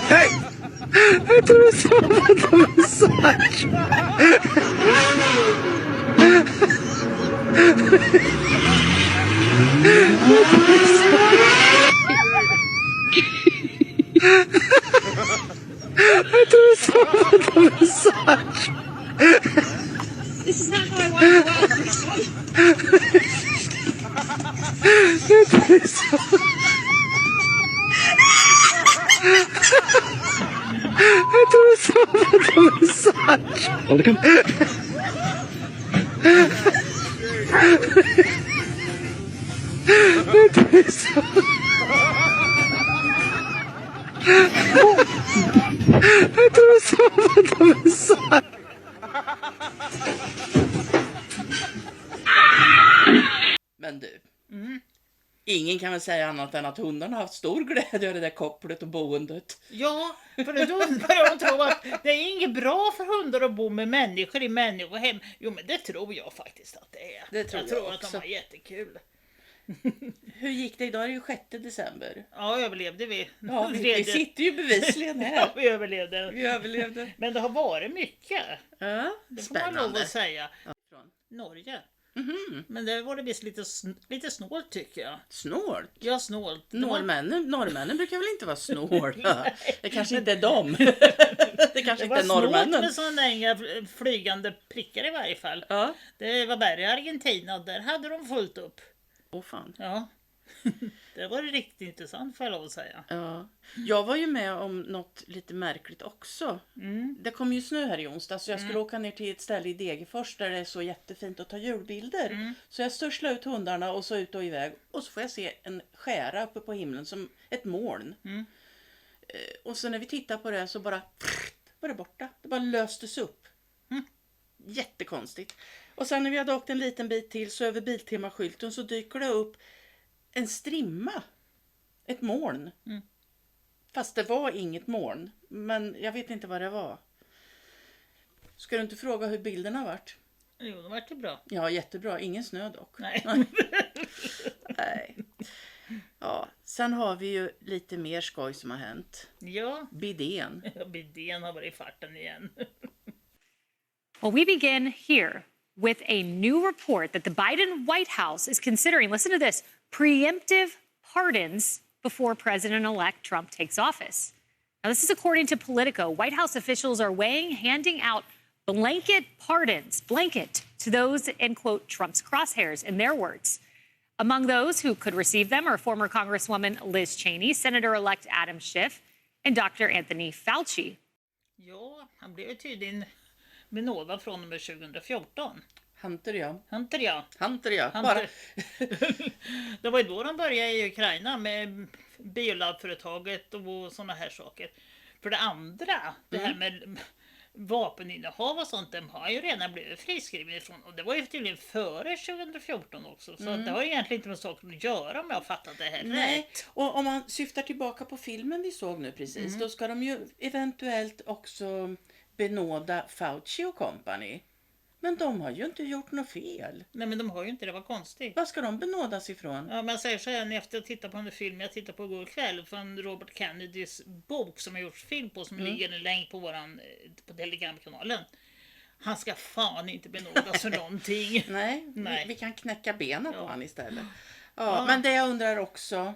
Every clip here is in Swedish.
Hej! Jag tror det sa att de är svart. Jag tror det sa att de är svart. This is not how I want to go out. Jag tror det sa. Jag tror det sa att de är svart. Ja, det kan... Jag tror det sa. Jag tror det sa att de är svart. Men du, ingen kan väl säga annat än att hundarna har haft stor glädje av det där kopplet och boendet. Ja, för då börjar de tro att det är inget bra för hundar att bo med människor i människohem. Jo, men det tror jag faktiskt att det är. Det tror jag tror jag att de också. har jättekul. Hur gick det? Idag är det ju 6 december. Ja, överlevde vi. Ja, vi sitter ju bevisligen Ja, här. vi överlevde. Vi överlevde. Men det har varit mycket. Ja, Det får man lov att säga. Från. Norge. Mhm. Men det var det visst lite snålt tycker jag. Snålt. Ja, snålt. Det var- Norrmännen brukar väl inte vara snåla? Det kanske inte är dem. Det kanske Det inte var är snålt norrmännen. med sådana där inga flygande prickar i varje fall. Ja. Det var värre i Argentina. Där hade de fullt upp. Åh fan. Ja. Det var riktigt intressant får jag lov att säga. Ja. Jag var ju med om något lite märkligt också. Det kom ju snö här i onsdag så jag skulle åka ner till ett ställe i Degerfors där det är så jättefint att ta julbilder. Så jag störslade ut hundarna och så ut och iväg. Och så får jag se en skära uppe på himlen som ett moln. Och så när vi tittar på det så bara var det borta. Det bara löstes upp. Jättekonstigt. Och sen när vi hade åkt en liten bit till så över Biltema-skylten så dyker det upp en strimma. Ett moln. Fast det var inget moln. Men jag vet inte vad det var. Ska du inte fråga hur bilderna har varit? Jo, det vart ju bra. Ja, jättebra. Ingen snö dock. Nej. Nej. Ja, sen har vi ju lite mer skoj som har hänt. Ja, Bidén. bidén har varit i farten igen. Well, we begin here with a new report that the Biden White House is considering, listen to this, preemptive pardons before President-elect Trump takes office. Now, this is according to Politico. White House officials are weighing handing out blanket pardons, to those in, quote, Trump's crosshairs, in their words. Among those who could receive them are former Congresswoman Liz Cheney, Senator-elect Adam Schiff, and Dr. Anthony Fauci. Ja, han blev ju tydligen benådad från och med 2014. Hunter ja. Hunter ja. Hunter ja. Hunter. Bara. Det var ju då de började i Ukraina med biolabbföretaget och sådana här saker. För det andra, det här med vapeninnehav och sånt, de har ju redan blivit friskrivna ifrån. Och det var ju tydligen före 2014 också. Så att det har egentligen inte med saker att göra om jag har fattat det här Nej, rätt. och om man syftar tillbaka på filmen vi såg nu precis, då ska de ju eventuellt också benåda Fauci och company. Men de har ju inte gjort något fel. Nej, men de har ju inte, det var konstigt. Vad ska de benådas ifrån? Ja, men säger så här, efter att titta på en film jag tittade på igår kväll från Robert Kennedys bok som har gjorts film på, som ligger en länk på våran på Telegramkanalen. Han ska fan inte benådas för någonting. Nej, Nej. Vi kan knäcka benen på Ja. han istället. Ja, men det jag undrar också,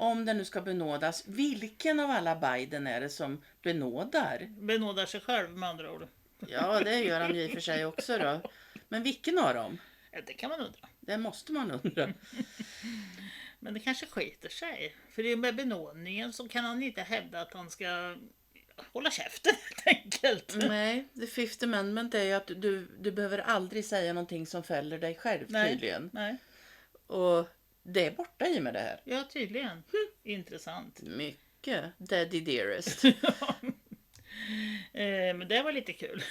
om det nu ska benådas, vilken av alla Biden är det som benådar? Benådar sig själv med andra ord. Ja, det gör han ju i och för sig också då. Men vilken av dem? Ja, det kan man undra. Det måste man undra. Men det kanske skiter sig. För det är med benådningen så kan han inte hävda att han ska hålla käften helt enkelt. Nej, the fifth amendment är ju att du behöver aldrig säga någonting som fäller dig själv tydligen. Nej. Och det är borta i med det här. Ja, tydligen. Intressant. Mycket. Daddy dearest. Men det var lite kul.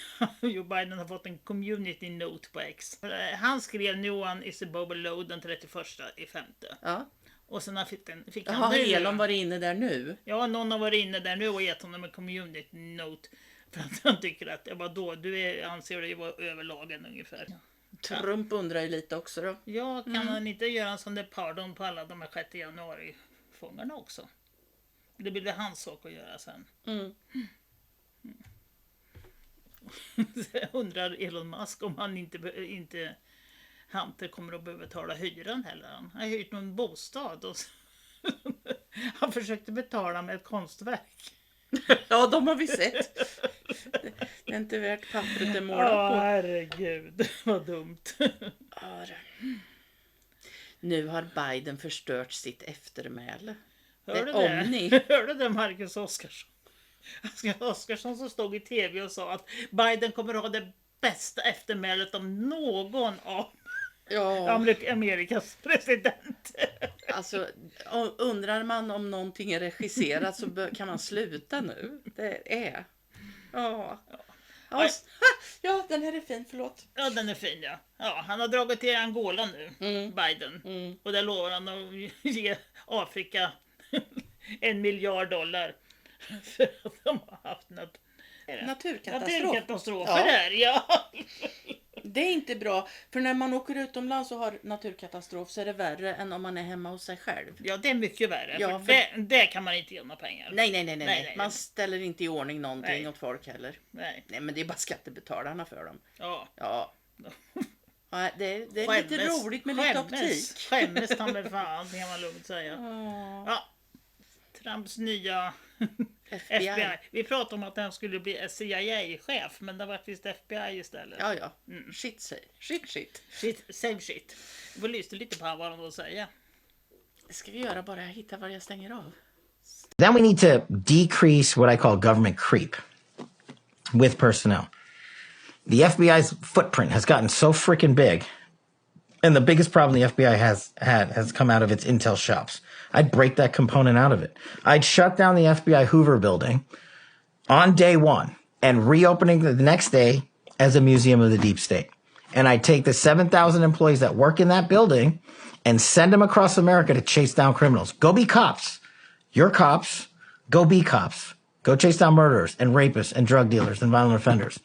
Joe Biden har fått en community note på X. Han skrev "New one is above a load" den 31/5. Ja. Och sen fick han Har nu. Elon varit inne där nu? Ja, någon har varit inne där nu och gett honom en community note. För att han tycker att, vadå, du anser dig vara över lagen ungefär. Trump undrar ju lite också då. Ja, kan man inte göra en sån där pardon på alla de här 6 januari-fångarna också? Det blir det hans sak att göra sen. Undrar Elon Musk om han inte Hunter kommer att behöva betala hyran heller. Han har hyrt någon bostad och han försökte betala med ett konstverk. Ja, de har vi sett. Det är inte värt pappret det målar på. Herregud, vad dumt. Ja, nu har Biden förstört sitt eftermäle. Hörde Om det? ni. Hörde det, Marcus Oskarsson? Oskarsson som stod i tv och sa att Biden kommer att ha det bästa eftermälet av någon av Amerikas president. Alltså, undrar man om någonting är regisserat så kan man sluta nu. Det är. Ja, den här är fin, förlåt. Ja, den är fin, ja. Han har dragit till Angola nu, Biden. Och där lovar han att ge Afrika $1 miljard. För att de har haft naturkatastrofer där, ja. Det är inte bra, för när man åker utomlands och har naturkatastrof så är det värre än om man är hemma hos sig själv. Ja, det är mycket värre. Ja, för det kan man inte ge några pengar. Nej. Man ställer inte i ordning någonting åt folk heller. Nej, men det är bara skattebetalarna för dem. Ja. Ja, det är lite roligt med lite optik. Skämmes ta med fan, kan man lugnt säga. Ja. Trumps nya FBI. Vi pratade om att han skulle bli CIA-chef, men det var visst FBI istället. Ja. Shit. Same shit. Vi får lyssna lite på vad de säger. Det ska vi göra, bara jag hittar var jag stänger av. Then we need to decrease what I call government creep with personnel. The FBI's footprint has gotten so freaking big. And the biggest problem the FBI has come out of its intel shops. I'd break that component out of it. I'd shut down the FBI Hoover building on day one and reopening the next day as a museum of the deep state. And I'd take the 7,000 employees that work in that building and send them across America to chase down criminals. Go be cops. You're cops. Go be cops. Go chase down murderers and rapists and drug dealers and violent offenders.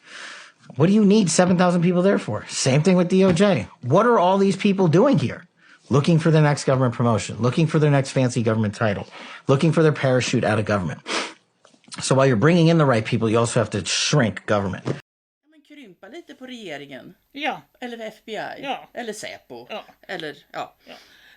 What do you need 7,000 people there for? Same thing with DOJ. What are all these people doing here? Looking for their next government promotion, looking for their next fancy government title, looking for their parachute out of government. So while you're bringing in the right people, you also have to shrink government. Man krympa lite på regeringen. Ja. Eller FBI. Ja. Eller Säpo. Ja. Eller,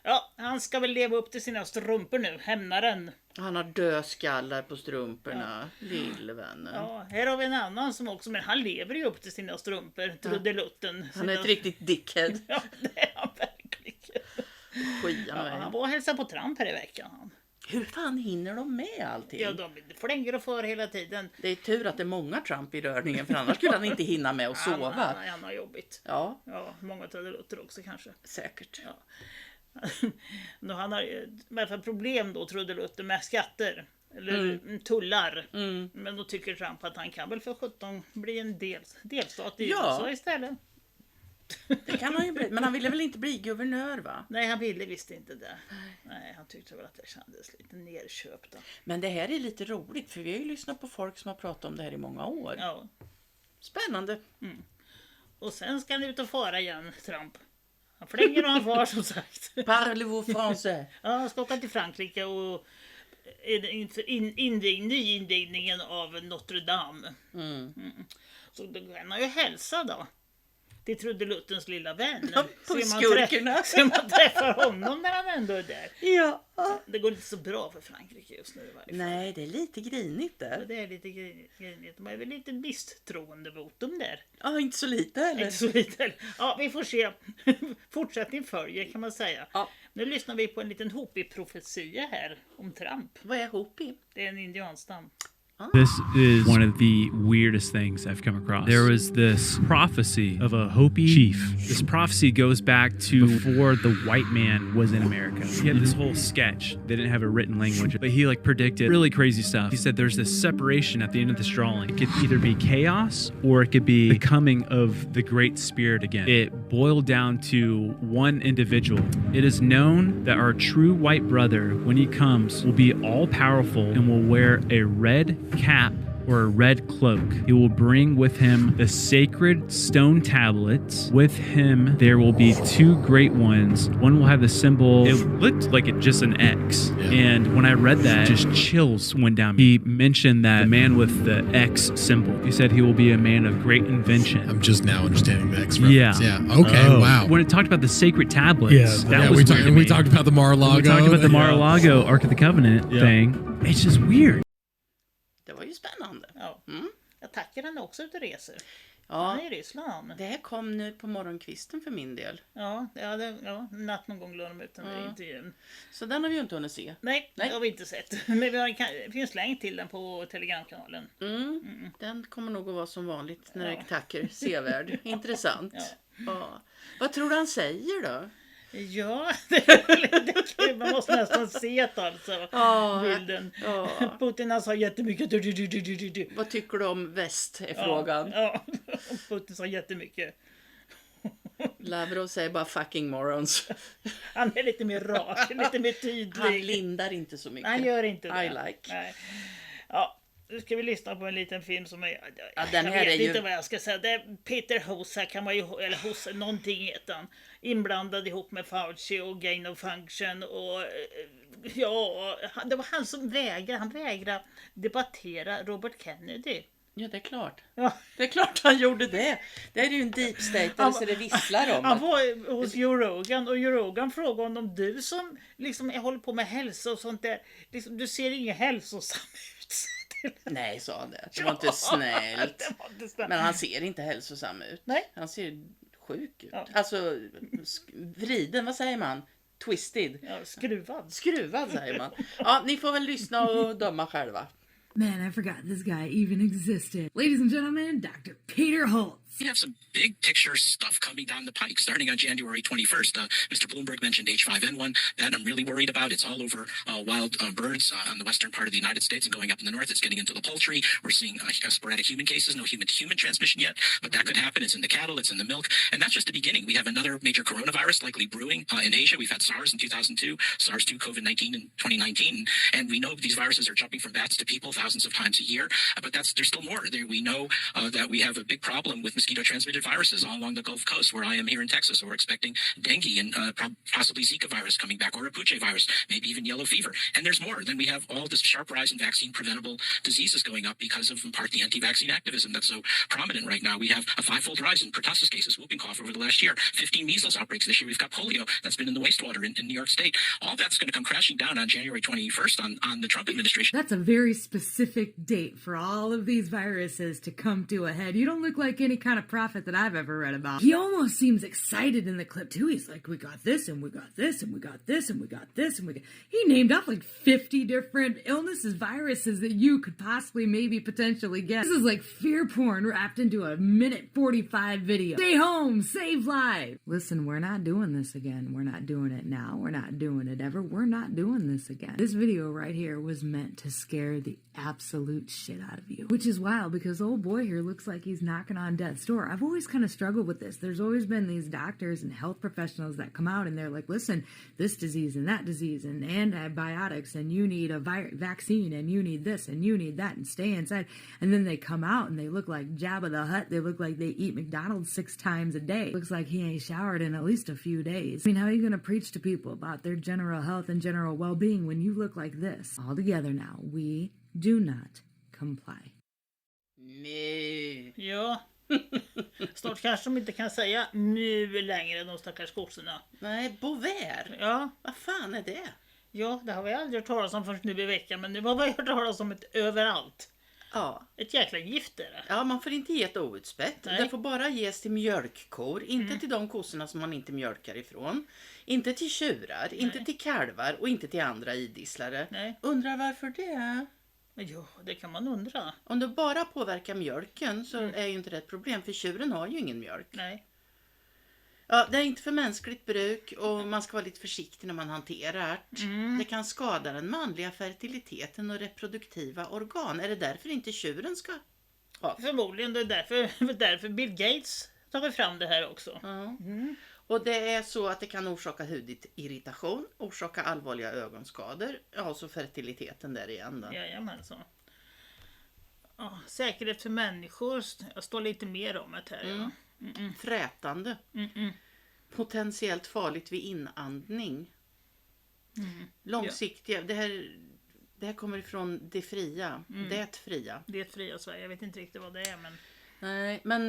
Ja, han ska väl leva upp till sina strumpor nu, hämnaren. Han har dödskallar på strumporna, lillvännen. Ja, här har vi en annan som också, men han lever ju upp till sina strumpor, trudelutten. Han är ett riktigt dickhead. Ja, det är han verkligen. Han var och hälsade på Trump här i veckan. Hur fan hinner de med allting? Ja, de flänger och för hela tiden. Det är tur att det är många Trump i rörningen, för annars skulle han inte hinna med att sova. Han har jobbigt. Ja, många trudelutter också kanske. säkert. Ja. Han har i alla fall problem då, trudelutter, med skatter eller tullar. Men då tycker Trump att han kan väl för 17 bli en delstat i USA istället. Det kan han ju bli, men han ville väl inte bli guvernör, va? Nej, han ville visst inte det. Nej, han tyckte väl att det kändes lite nerköpta. Men det här är lite roligt, för vi har ju lyssnat på folk som har pratat om det här i många år. Ja. Spännande. Och sen ska han ut och fara igen, Trump. Han flänger och han far, som sagt. Parlez-vous français? Ja, han ska åka till Frankrike och nyinvigningen av Notre Dame. Så då kan han ju hälsa då. till trudeluttens lilla vän. Ja, på skurkerna. Så man träffar honom när han ändå är där. Ja. Det går inte så bra för Frankrike just nu i varje fall. Nej, det är lite grinigt där. Ja, det är lite grinigt. De är väl lite misstroende votum där. Ja, inte så lite heller. Inte så lite heller. Ja, vi får se. Fortsättning följer kan man säga. Ja. Nu lyssnar vi på en liten Hopi-profetia här om Trump. Vad är Hopi? Det är en indianstam. This is one of the weirdest things I've come across. There was this prophecy of a Hopi chief. This prophecy goes back to before the white man was in America. He had this whole sketch. They didn't have a written language, but he predicted really crazy stuff. He said there's this separation at the end of this drawing. It could either be chaos or it could be the coming of the Great Spirit again. It boiled down to one individual. It is known that our true white brother, when he comes, will be all powerful and will wear a red cap or a red cloak. He will bring with him the sacred stone tablets. With him, there will be 2 great ones. One will have the symbol. It looked like just an X. Yeah. And when I read that, just chills went down. He mentioned that the man with the X symbol. He said he will be a man of great invention. I'm just now understanding the X reference. Yeah. Yeah. Okay. Oh. Wow. When it talked about the sacred tablets, Yeah, that Yeah, was we, weird to me. we talked about the Mar-a-Lago. We talked about the Yeah. Mar-a-Lago Ark of the Covenant Yeah. thing. It's just weird. Det var ju spännande. Ja. Mm. Jag tackar han också ute och reser. Ja, Han är i Ryssland. det här kom nu på morgonkvisten för min del. Ja, natt någon gång la de ut den där intervjun. Så den har vi ju inte hunnit se. Nej, Nej. det har vi inte sett. Men det finns länk till den på Telegramkanalen. Den kommer nog att vara som vanligt när Ja. det tackar sevärd. Intressant. Ja. Ja. Vad tror du han säger då? Ja, det är kul. Man måste nästan se det alltså. Ja. Bilden. Ja. Putin han sa jättemycket. Vad tycker du om väst är frågan. Ja, Putin sa jättemycket. Lavrov säger bara fucking morons. Han är lite mer rak, lite mer Han tydlig. lindar inte så mycket. Han gör inte det. I like. Nej. Ja, nu ska vi lyssna på en liten film som är... Ja, den jag här vet är ju- inte vad jag ska säga. Det är Peter Hossa kan man ju... Eller Hossa, någonting heter han. Inblandad ihop med Fauci och Gain of Function och... Ja, det var han som vägrade debattera Robert Kennedy. Ja, det är klart. Ja. Det är klart han gjorde det. Det är ju en deep state så det visslar om Han det. var hos Joe Rogan och Joe Rogan frågade honom, du som liksom håller på med hälsa och sånt där, liksom, du ser ingen hälsosam ut. Nej, sa han det. Det var inte snällt. Det var inte snällt. Men han ser inte hälsosam ut. Nej. Han ser sjuk ut. Ja. Alltså, vriden, vad säger man? Twisted. Ja, skruvad. Skruvad säger man. Ja, ni får väl lyssna och döma själva. Man, I forgot this guy even existed. Ladies and gentlemen, Dr. Peter Holtz. We have some big picture stuff coming down the pike starting on January 21st. Mr. Bloomberg mentioned H5N1. That I'm really worried about. It's all over wild birds on the western part of the United States and going up in the north. It's getting into the poultry. We're seeing sporadic human cases, no human-to-human transmission yet, but that could happen. It's in the cattle, it's in the milk, and that's just the beginning. We have another major coronavirus likely brewing in Asia. We've had SARS in 2002, SARS-2, COVID-19 in 2019, and we know these viruses are jumping from bats to people thousands of times a year, but there's still more. We know that we have a big problem with mosquito-transmitted viruses all along the Gulf Coast, where I am here in Texas. So we're expecting dengue and possibly Zika virus coming back, or a Puche virus, maybe even yellow fever. And there's more. Then we have all this sharp rise in vaccine-preventable diseases going up because of, in part, the anti-vaccine activism that's so prominent right now. We have a 5-fold rise in pertussis cases, whooping cough over the last year, 15 measles outbreaks this year. We've got polio that's been in the wastewater in New York State. All that's going to come crashing down on January 21st on the Trump administration. That's a very specific date for all of these viruses to come to a head. You don't look like any kind of prophet that I've ever read about. He almost seems excited in the clip too. He's like, we got this and we got this and we got this and we got this and we got... He named off like 50 different illnesses, viruses that you could possibly maybe potentially get. This is like fear porn wrapped into a minute 45 video. Stay home, save lives. Listen, we're not doing this again. We're not doing it now. We're not doing it ever. We're not doing this again. This video right here was meant to scare the absolute shit out of you. Which is wild because old boy here looks like he's knocking on death's door. I've always kind of struggled with this. There's always been these doctors and health professionals that come out and they're like, listen, this disease and that disease and antibiotics and you need a vaccine and you need this and you need that and stay inside. And then they come out and they look like Jabba the Hutt. They look like they eat McDonald's 6 times a day. Looks like he ain't showered in at least a few days. I mean, how are you going to preach to people about their general health and general well-being when you look like this? All together now, we do not comply. Nej. Ja. Snart kanske de inte kan säga nu längre, de stackars kossorna. Nej, Bover. Ja. Vad fan är det? Ja, det har vi aldrig hört talas om förrän nu i veckan, men nu har vi hört talas om ett överallt. Ja. Ett jäkla gift är det. Ja, man får inte ge ett outspätt. Nej. Det får bara ges till mjölkkor. Inte till de kossorna som man inte mjölkar ifrån. Inte till tjurar, inte till kalvar och inte till andra idisslare. Nej. Undrar varför det? Jo, det kan man undra. Om det bara påverkar mjölken så är ju inte det ett problem. För tjuren har ju ingen mjölk. Nej. Ja, det är inte för mänskligt bruk och man ska vara lite försiktig när man hanterar det. Det kan skada den manliga fertiliteten och reproduktiva organ. Är det därför inte tjuren ska ha? Förmodligen det är därför Bill Gates tar fram det här också. Ja. Och det är så att det kan orsaka hudirritation, orsaka allvarliga ögonskador. Ja, så fertiliteten där igen då. Jajamensan. Ja, säkerhet för människor. Jag står lite mer om det här. Ja. Frätande. Potentiellt farligt vid inandning. Långsiktiga. Det här kommer ifrån det fria. Det fria. Det fria Sverige. Jag vet inte riktigt vad det är. Men... Nej, men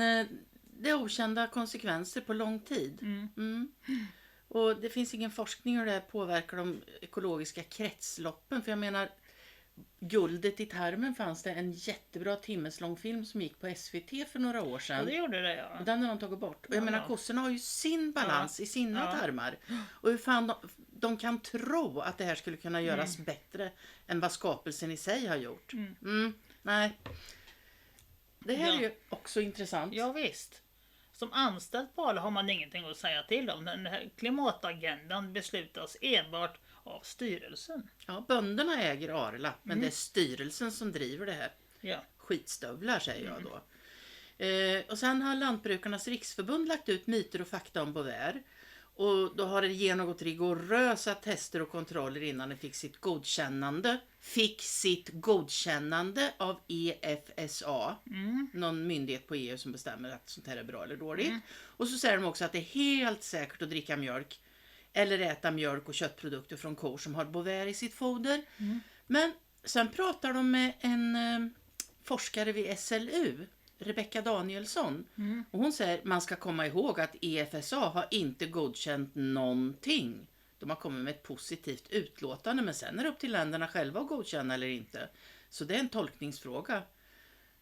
det är okända konsekvenser på lång tid. Och det finns ingen forskning hur det här påverkar de ekologiska kretsloppen. För jag menar, Guldet i tarmen fanns det en jättebra timmeslång film som gick på SVT för några år sedan. Ja, det gjorde det, ja. Och den har de tagit bort. Och jag menar, kossorna har ju sin balans i sina tarmar. Och hur fan de kan tro att det här skulle kunna göras bättre än vad skapelsen i sig har gjort. Nej. Det här är ju också intressant. Ja, visst. Som anställd på Arla har man ingenting att säga till om. Den här klimatagendan beslutas enbart av styrelsen. Ja, bönderna äger Arla, men det är styrelsen som driver det här. Ja. Skitstövlar säger jag då. Och sen har Lantbrukarnas riksförbund lagt ut myter och fakta om bovär. Och då har det genomgått rigorösa tester och kontroller innan det fick sitt godkännande. Av EFSA. Någon myndighet på EU som bestämmer att sånt här är bra eller dåligt. Och så säger de också att det är helt säkert att dricka mjölk. Eller äta mjölk och köttprodukter från kor som har bovär i sitt foder. Men sen pratar de med en forskare vid SLU. Rebecca Danielsson. Och hon säger man ska komma ihåg att EFSA har inte godkänt någonting. De har kommit med ett positivt utlåtande, men sen är det upp till länderna själva att godkänna eller inte. Så det är en tolkningsfråga.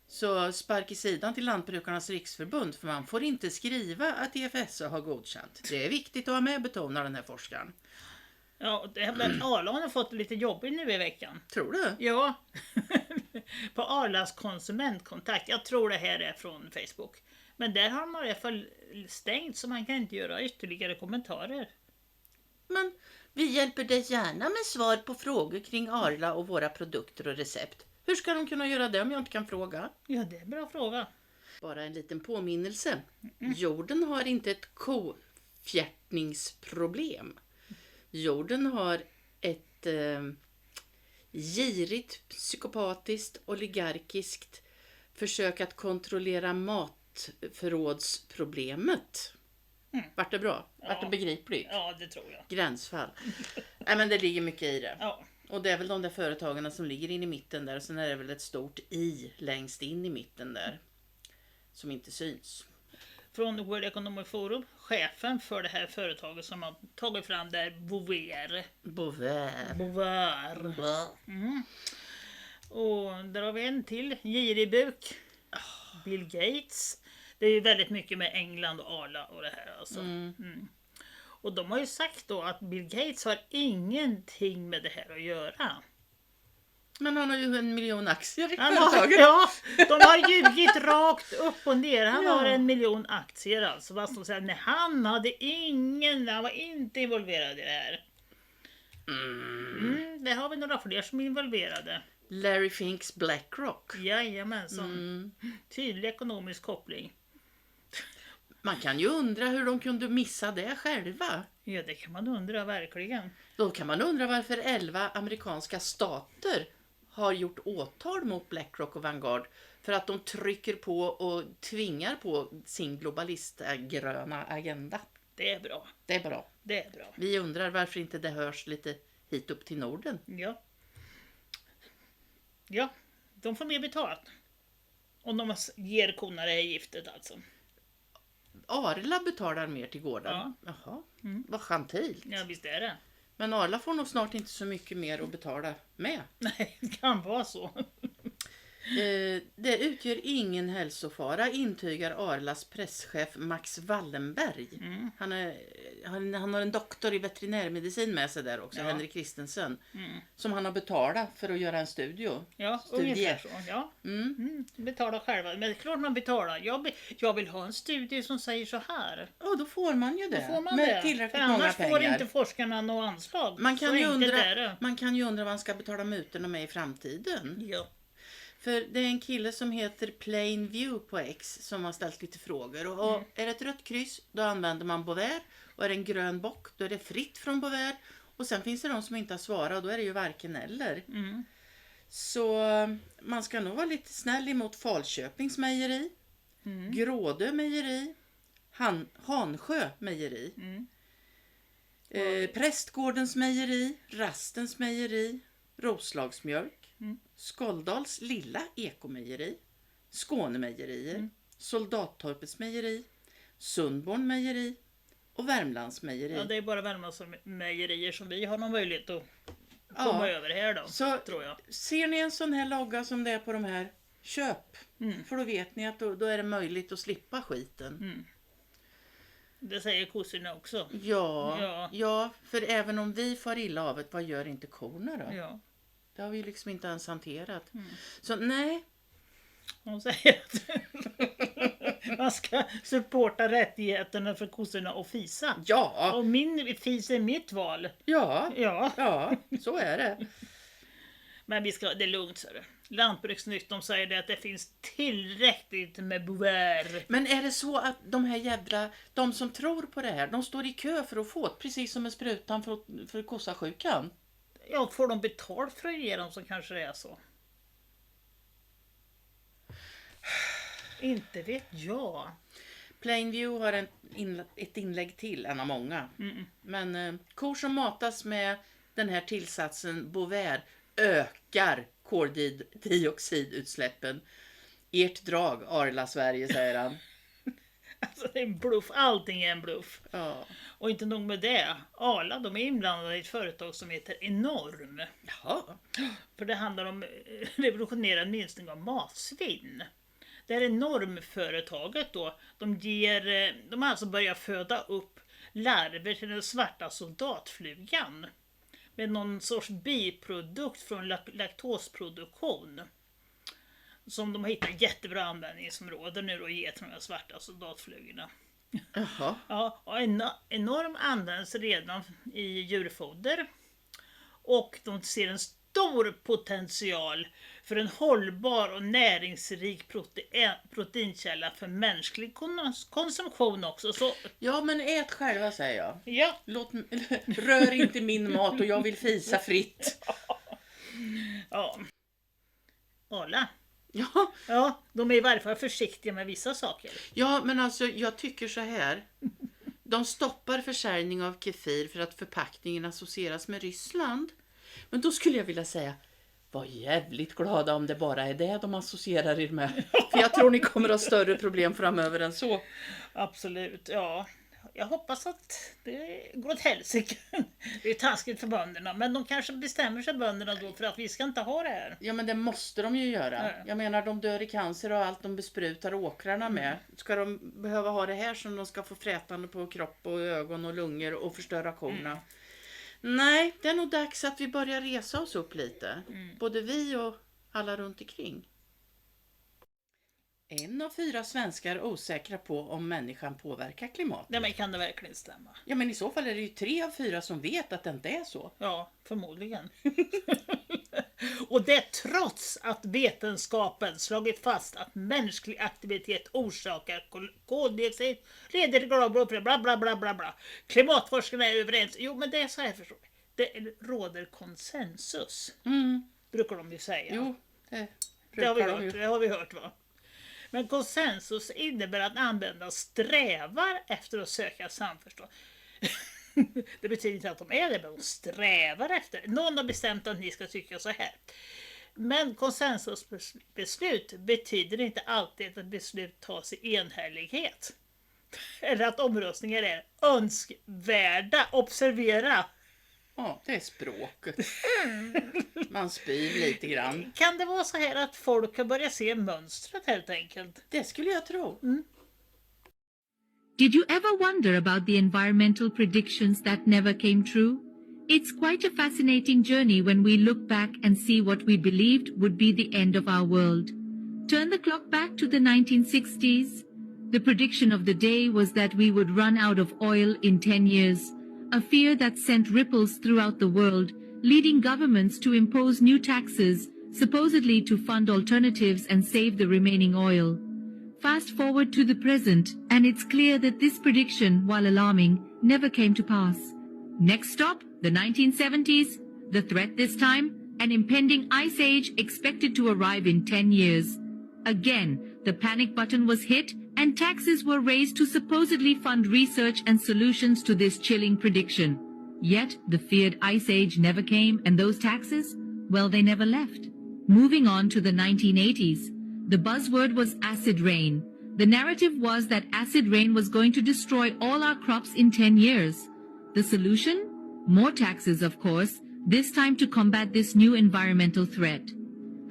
Så spark i sidan till Lantbrukarnas riksförbund, för man får inte skriva att EFSA har godkänt. Det är viktigt att ha med, betonar den här forskaren. Ja, det har Arla har fått lite jobbigt nu i veckan. Tror du? Ja. På Arlas konsumentkontakt. Jag tror det här är från Facebook. Men där har man i alla fall stängt, så man kan inte göra ytterligare kommentarer. Men vi hjälper dig gärna med svar på frågor kring Arla och våra produkter och recept. Hur ska de kunna göra det om jag inte kan fråga? Ja, det är en bra fråga. Bara en liten påminnelse. Jorden har inte ett kofjärtningsproblem. Jorden har ett girigt, psykopatiskt, oligarkiskt försök att kontrollera matförrådsproblemet. Vart det bra? Vart det begripligt? Ja, det tror jag. Gränsfall. Nej, men det ligger mycket i det. Ja. Och det är väl de där företagarna som ligger in i mitten där. Och sen är det väl ett stort i längst in i mitten där. Som inte syns. Från World Economic Forum, chefen för det här företaget som har tagit fram det här Bovär. Och där har vi en till, giribuk. Bill Gates. Det är ju väldigt mycket med England och Arla och det här alltså. Och de har ju sagt då att Bill Gates har ingenting med det här att göra. Men han har ju 1 miljon aktier i företaget. Ja, de har ljugit rakt upp och ner. Han har 1 miljon aktier alltså. Vad som säger, nej, han var inte involverad i det här. Det har vi några fler som är involverade. Larry Finks BlackRock. Jajamensan. Tydlig ekonomisk koppling. Man kan ju undra hur de kunde missa det själva. Ja, det kan man undra verkligen. Då kan man undra varför 11 amerikanska stater har gjort åtal mot BlackRock och Vanguard. För att de trycker på och tvingar på sin globalistgröna agenda. Det är bra. Det är bra. Det är bra. Vi undrar varför inte det hörs lite hit upp till Norden. Ja, de får mer betalt. Om de ger korna det här giftet alltså. Arla betalar mer till gården. Jaha, vad chantilt. Ja, visst är det. Men Arla får nog snart inte så mycket mer att betala med. Nej, det kan vara så. Det utgör ingen hälsofara, intygar Arlas presschef Max Wallenberg. Han har en doktor i veterinärmedicin med sig där också, Henrik Christensen. Som han har betalat för att göra en studio. Ja, ungefär så. Ja. Betala själva. Men det är klart man betalar. Jag vill ha en studie som säger så här. Ja, då får man ju det. Då får man med det. tillräckligt för många annars pengar. får inte forskarna något anslag. Man kan ju undra vad han ska betala mutorna med i framtiden. Ja. För det är en kille som heter Plainview på X som har ställt lite frågor. Och är det ett rött kryss, då använder man bovär. Och är det en grön bock, då är det fritt från bovär. Och sen finns det de som inte har svarat, och då är det ju varken eller. Så man ska nog vara lite snäll emot Falköpings mejeri, Grådö mejeri, Hansjö mejeri, Prästgårdens mejeri, Rastens mejeri, Roslagsmjölk, Skåldals lilla ekomejeri, Skånemejerier, Soldattorpets mejeri, Sundborn mejeri och Värmlands mejeri. Ja, det är bara Värmlands mejerier som vi har någon möjlighet att komma över här då, så tror jag. Ser ni en sån här logga som det är på de här, köp. För då vet ni att då är det möjligt att slippa skiten. Det säger kossorna också. Ja, för även om vi får illa av det, vad gör inte korna då? Ja. Det har vi ju liksom inte ens hanterat. Så nej. Hon säger att man ska supporta rättigheterna för kossorna och fisa. Ja. Och min fis är mitt val. Ja, så är det. Men det är lugnt, så det. Lantbruksnytt, de säger det att det finns tillräckligt med bovär. Men är det så att de här de som tror på det här, de står i kö för att få det, precis som med sprutan för kossasjukan? Ja, får de betalt för att ge dem så kanske det är så. Inte vet jag. Plainview har ett inlägg till, en av många. Men kor som matas med den här tillsatsen Bovaer ökar koldioxidutsläppen. Ert drag, Arla Sverige, säger han. Alltså det är en bluff, allting är en bluff. Ja. Och inte nog med det, Arla, de är inblandade i ett företag som heter Enorm. Jaha. För det handlar om revolutionerad minskning av matsvinn. Det här Enorm-företaget då, de har alltså börjat föda upp larver till den svarta soldatflugan. Med någon sorts biprodukt från laktosproduktion. Som de har hittat jättebra användningsområden nu och ger till de svarta soldatflugorna. Jaha. Ja, och Enorm används redan i djurfoder. Och de ser en stor potential för en hållbar och näringsrik proteinkälla för mänsklig konsumtion också. Så... Ja, men ät själva, säger jag. Ja. Rör inte min mat och jag vill fisa fritt. Ja. Arla. Ja. Ja, de är i varje fall försiktiga med vissa saker. Ja, men alltså jag tycker så här. De stoppar försäljning av kefir för att förpackningen associeras med Ryssland. Men då skulle jag vilja säga, var jävligt glada om det bara är det de associerar er med. För jag tror ni kommer att ha större problem framöver än så. Absolut, ja. Jag hoppas att det går åt helsike. Det är taskigt för bönderna. Men de kanske bestämmer sig, bönderna, då, för att vi ska inte ha det här. Ja, men det måste de ju göra. Jag menar, de dör i cancer och allt de besprutar åkrarna med. Ska de behöva ha det här som de ska få frätande på kropp och ögon och lungor och förstöra korna? Nej, det är nog dags att vi börjar resa oss upp lite. Både vi och alla runt omkring. 1 av 4 svenskar är osäkra på om människan påverkar klimatet. Nej, men kan det verkligen stämma? Ja, men i så fall är det ju 3 av 4 som vet att det inte är så. Ja, förmodligen. Och det trots att vetenskapen slagit fast att mänsklig aktivitet orsakar koldioxid, leder till global bla bla bla bla bla. Klimatforskarna är överens. Jo, men det är så här, förstår du. Det råder konsensus. Brukar de ju säga. Jo, det har vi hört, va? Men konsensus innebär att användare strävar efter att söka samförstånd. Det betyder inte att de är det, men de strävar efter. Någon har bestämt att ni ska tycka så här. Men konsensusbeslut betyder inte alltid att beslut tas i enhällighet. Eller att omröstningar är önskvärda. Observera! Ja, det är språket. Man spyr lite grann. Kan det vara så här att folk har börjat se mönstret helt enkelt? Det skulle jag tro. Did you ever wonder about the environmental predictions that never came true? It's quite a fascinating journey when we look back and see what we believed would be the end of our world. Turn the clock back to the 1960s. The prediction of the day was that we would run out of oil in 10 years, a fear that sent ripples throughout the world, leading governments to impose new taxes, supposedly to fund alternatives and save the remaining oil. Fast forward to the present, and it's clear that this prediction, while alarming, never came to pass. Next stop, the 1970s. The threat this time? An impending ice age expected to arrive in 10 years. Again, the panic button was hit and taxes were raised to supposedly fund research and solutions to this chilling prediction. Yet, the feared ice age never came, and those taxes, well, they never left. Moving on to the 1980s, the buzzword was acid rain. The narrative was that acid rain was going to destroy all our crops in 10 years. The solution? More taxes, of course, this time to combat this new environmental threat.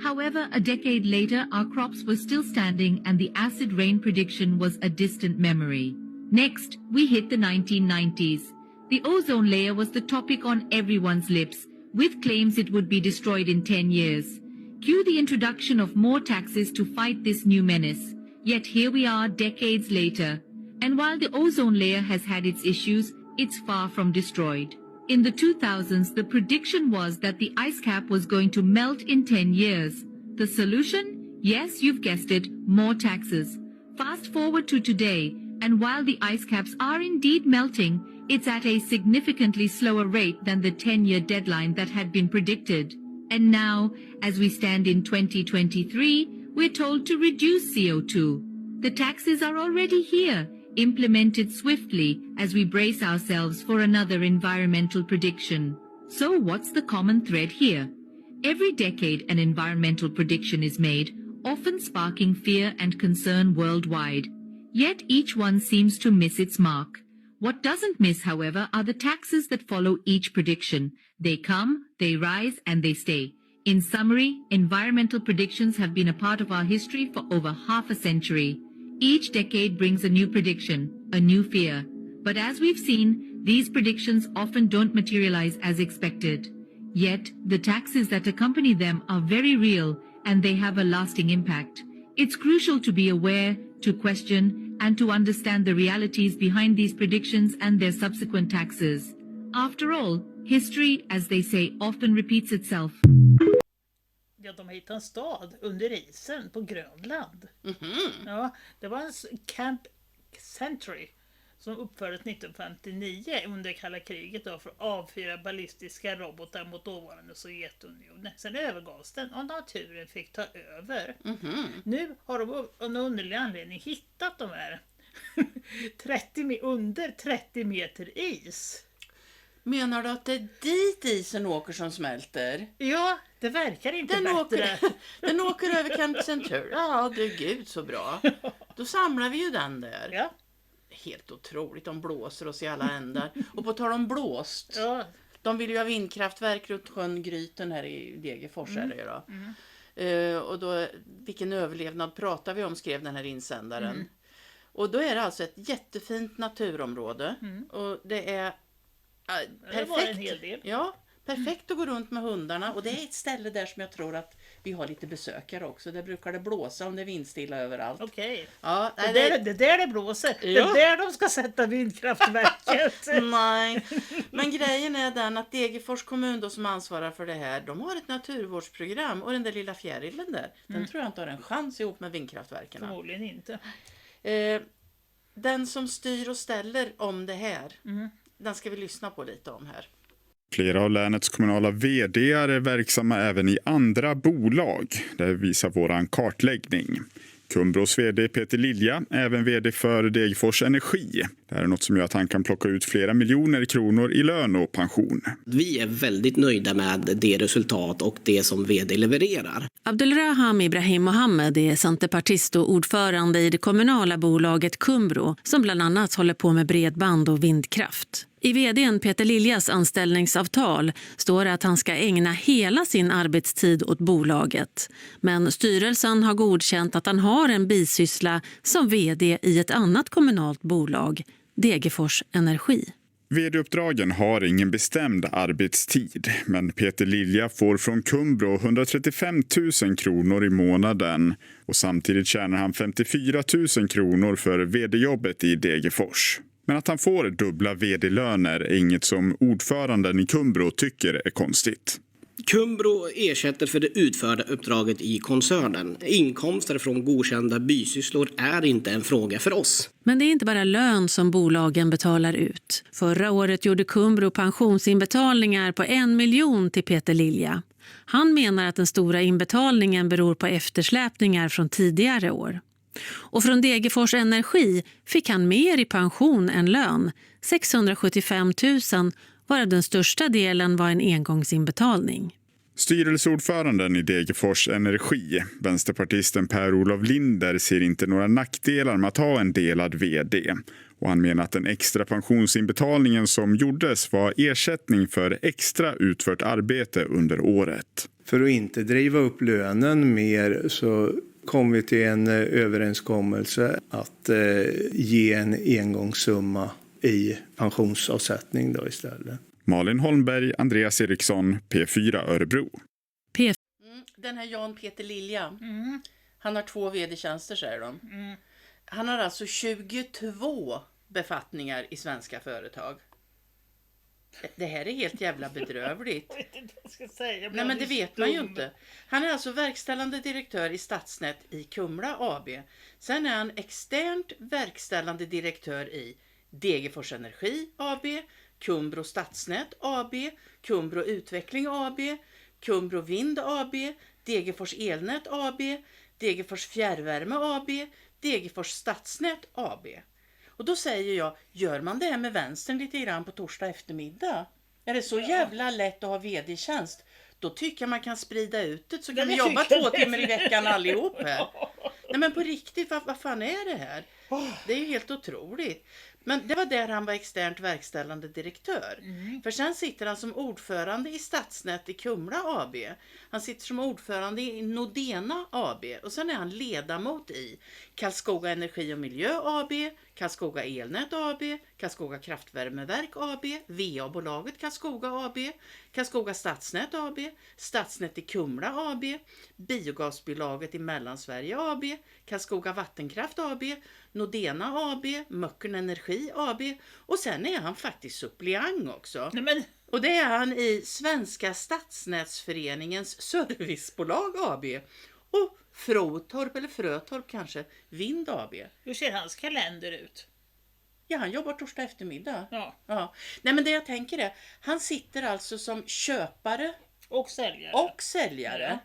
However, a decade later, our crops were still standing and the acid rain prediction was a distant memory. Next, we hit the 1990s. The ozone layer was the topic on everyone's lips, with claims it would be destroyed in 10 years. Cue the introduction of more taxes to fight this new menace. Yet here we are decades later, and while the ozone layer has had its issues, it's far from destroyed. In the 2000s, the prediction was that the ice cap was going to melt in 10 years. The solution? Yes, you've guessed it, more taxes. Fast forward to today, and while the ice caps are indeed melting, it's at a significantly slower rate than the 10-year deadline that had been predicted. And now, as we stand in 2023, we're told to reduce CO2. The taxes are already here, implemented swiftly as we brace ourselves for another environmental prediction. So what's the common thread here? Every decade an environmental prediction is made, often sparking fear and concern worldwide. Yet each one seems to miss its mark. What doesn't miss, however, are the taxes that follow each prediction. They come, they rise, and they stay. In summary, environmental predictions have been a part of our history for over half a century. Each decade brings a new prediction, a new fear. But as we've seen, these predictions often don't materialize as expected. Yet, the taxes that accompany them are very real, and they have a lasting impact. It's crucial to be aware, to question, and to understand the realities behind these predictions and their subsequent taxes. After all, history, as they say, often repeats itself. Ja, de hittade en stad under isen på Grönland. Ja, det var en Camp Century som uppfördes 1959 under kalla kriget då, för att avfyra ballistiska robotar mot dåvarande Sovjetunionen. Sen övergavs den och naturen fick ta över. Nu har de av någon underlig anledning hittat de här under 30 meter is. Menar du att det är dit isen åker som smälter? Ja, det verkar inte bättre. Den åker över Camp Century. Ja, det är gud så bra. Då samlar vi ju den där. Ja. Helt otroligt, de blåser oss i alla ändar. Och på tal om blåst. Ja. De vill ju ha vindkraftverk runt sjön Gryten här i Degerfors. Och då, vilken överlevnad pratar vi om, skrev den här insändaren. Och då är det alltså ett jättefint naturområde. Och det är perfekt. Ja, perfekt att gå runt med hundarna. Och det är ett ställe där som jag tror att vi har lite besökare också. Där brukar det blåsa om det är vindstilla överallt. Okej. Ja, det där det blåser. Ja. Det är där de ska sätta vindkraftverket. Nej, men grejen är den att Degerfors kommun då, som ansvarar för det här, de har ett naturvårdsprogram. Och den där lilla fjärilen där, den tror jag inte har en chans ihop med vindkraftverken. Förmodligen inte. Den som styr och ställer om det här, den ska vi lyssna på lite om här. Flera av länets kommunala vd:ar är verksamma även i andra bolag. Det visar våran kartläggning. Cumbros vd Peter Lilja, även vd för Degerfors Energi. Det här är något som gör att han kan plocka ut flera miljoner kronor i lön och pension. Vi är väldigt nöjda med det resultat och det som vd levererar. Abdulraham Ibrahim Mohammed är centerpartist och ordförande i det kommunala bolaget Cumbro, som bland annat håller på med bredband och vindkraft. I vdn Peter Liljas anställningsavtal står det att han ska ägna hela sin arbetstid åt bolaget. Men styrelsen har godkänt att han har en bisyssla som vd i ett annat kommunalt bolag, Degerfors Energi. Vd-uppdragen har ingen bestämd arbetstid, men Peter Lilja får från Cumbro 135 000 kronor i månaden och samtidigt tjänar han 54 000 kronor för vd-jobbet i Degerfors. Men att han får dubbla vd-löner är inget som ordföranden i Cumbro tycker är konstigt. Cumbro ersätter för det utförda uppdraget i koncernen. Inkomster från godkända bisysslor är inte en fråga för oss. Men det är inte bara lön som bolagen betalar ut. Förra året gjorde Cumbro pensionsinbetalningar på 1 miljon till Peter Lilja. Han menar att den stora inbetalningen beror på eftersläpningar från tidigare år. Och från Degerfors Energi fick han mer i pension än lön, 675 000, varav den största delen var en engångsinbetalning. Styrelseordföranden i Degerfors Energi, vänsterpartisten Per-Olof Linder, ser inte några nackdelar med att ha en delad vd. Och han menar att den extra pensionsinbetalningen som gjordes var ersättning för extra utfört arbete under året. För att inte driva upp lönen mer så kom vi till en överenskommelse att ge en engångssumma i pensionsavsättning då istället. Malin Holmberg, Andreas Eriksson, P4 Örebro. Den här Jan Peter Lilja, han har 2 vd-tjänster säger de. Han har alltså 22 befattningar i svenska företag. Det här är helt jävla bedrövligt. Nej, men det vet man ju inte. Han är alltså verkställande direktör i Stadsnät i Kumla AB. Sen är han externt verkställande direktör i Degerfors Energi AB, Kumbro Stadsnät AB, Kumbro Utveckling AB, Kumbro Vind AB, Degerfors Elnät AB, Degerfors Fjärrvärme AB, Degerfors Stadsnät AB. Och då säger jag, gör man det här med vänstern lite grann på torsdag eftermiddag? Är det så jävla lätt att ha vd-tjänst? Då tycker jag man kan sprida ut det så kan vi jobba 2 timmar i veckan allihop här. Nej men på riktigt, vad fan är det här? Det är ju helt otroligt. Men det var där han var externt verkställande direktör. För sen sitter han som ordförande i Stadsnät i Kumla AB. Han sitter som ordförande i Nodena AB. Och sen är han ledamot i Karlskoga Energi och Miljö AB, Karlskoga Elnät AB, Karlskoga Kraftvärmeverk AB, VA-bolaget Karlskoga AB, Karlskoga Stadsnät AB, Stadsnät i Kumla AB, Biogasbolaget i Mellansverige AB, Karlskoga Vattenkraft AB, Nodena AB, Möckern Energi AB och sen är han faktiskt suppleant också. Men... Och det är han i Svenska Stadsnätsföreningens servicebolag AB och Frotorp eller Frötorp kanske, Vind AB. Hur ser hans kalender ut? Ja, han jobbar torsdag eftermiddag. Ja. Nej, men det jag tänker är, han sitter alltså som köpare och säljare. Ja.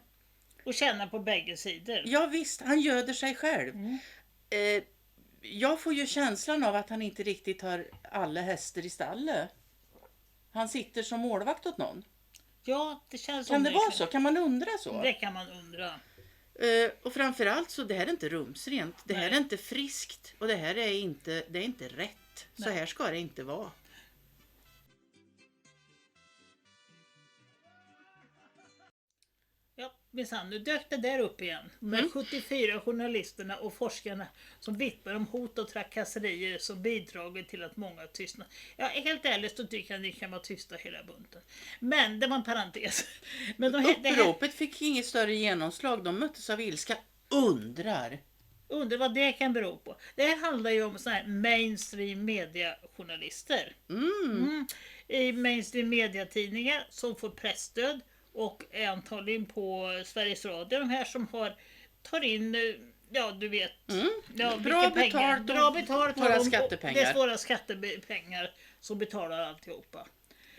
Och tjänar på bägge sidor. Ja visst, han göder sig själv. Jag får ju känslan av att han inte riktigt har alla hästar i stallet. Han sitter som målvakt åt någon. Ja, det känns Kan det vara så? Kan man undra så? Det kan man undra. Och framförallt så det här är inte rumsrent. Det här är inte friskt. Och det här är inte rätt. Så här ska det inte vara. Ja, minsann, nu dök det där upp igen. Med 74 journalisterna och forskarna som vittnar om hot och trakasserier som bidragit till att många tystnar. Ja, helt ärligt så tycker jag att ni kan vara tysta hela bunten. Men det var en parentes. Men Uppropet fick inget större genomslag. De möttes av ilska. Undrar vad det kan bero på. Det här handlar ju om såna här mainstream mediajournalister. I mainstream mediatidningar som får pressstöd och är antagligen på Sveriges Radio. De här som tar in, ja du vet, bra betalt våra skattepengar. Det är våra skattepengar som betalar alltihopa.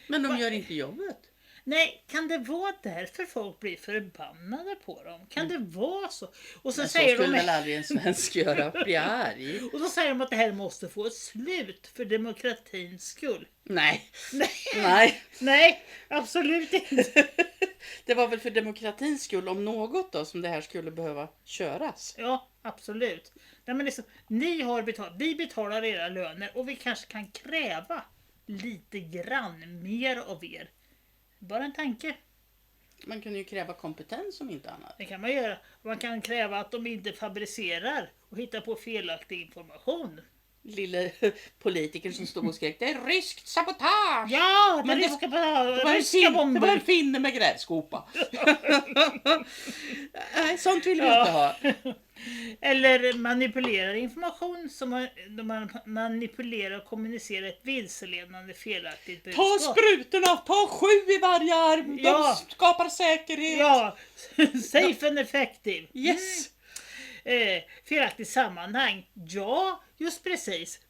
Men de gör inte jobbet. Nej, kan det vara därför folk blir förbannade på dem? Kan det vara så? Och så men säger så skulle väl aldrig en svensk göra, bli arg. Och så säger de att det här måste få ett slut för demokratins skull. Nej, absolut inte. Det var väl för demokratins skull om något då som det här skulle behöva köras. Ja, absolut. Nej, men liksom, vi betalar era löner och vi kanske kan kräva lite grann mer av er. Bara en tanke. Man kan ju kräva kompetens om inte annat. Det kan man göra. Man kan kräva att de inte fabricerar och hittar på felaktig information. Lille politikern som stod och skrek, det är ryskt sabotage! Ja, det är ryskt sabotage! Det var en finne med grädskopa. Sånt vill vi inte ha. Eller manipulerar information som man manipulerar och kommunicerar ett vilseledande felaktigt budskap. Ta sprutorna, ta 7 i varje arm. De skapar säkerhet. Ja, safe and effective. Yes. Felaktigt sammanhang. Ja, just precis.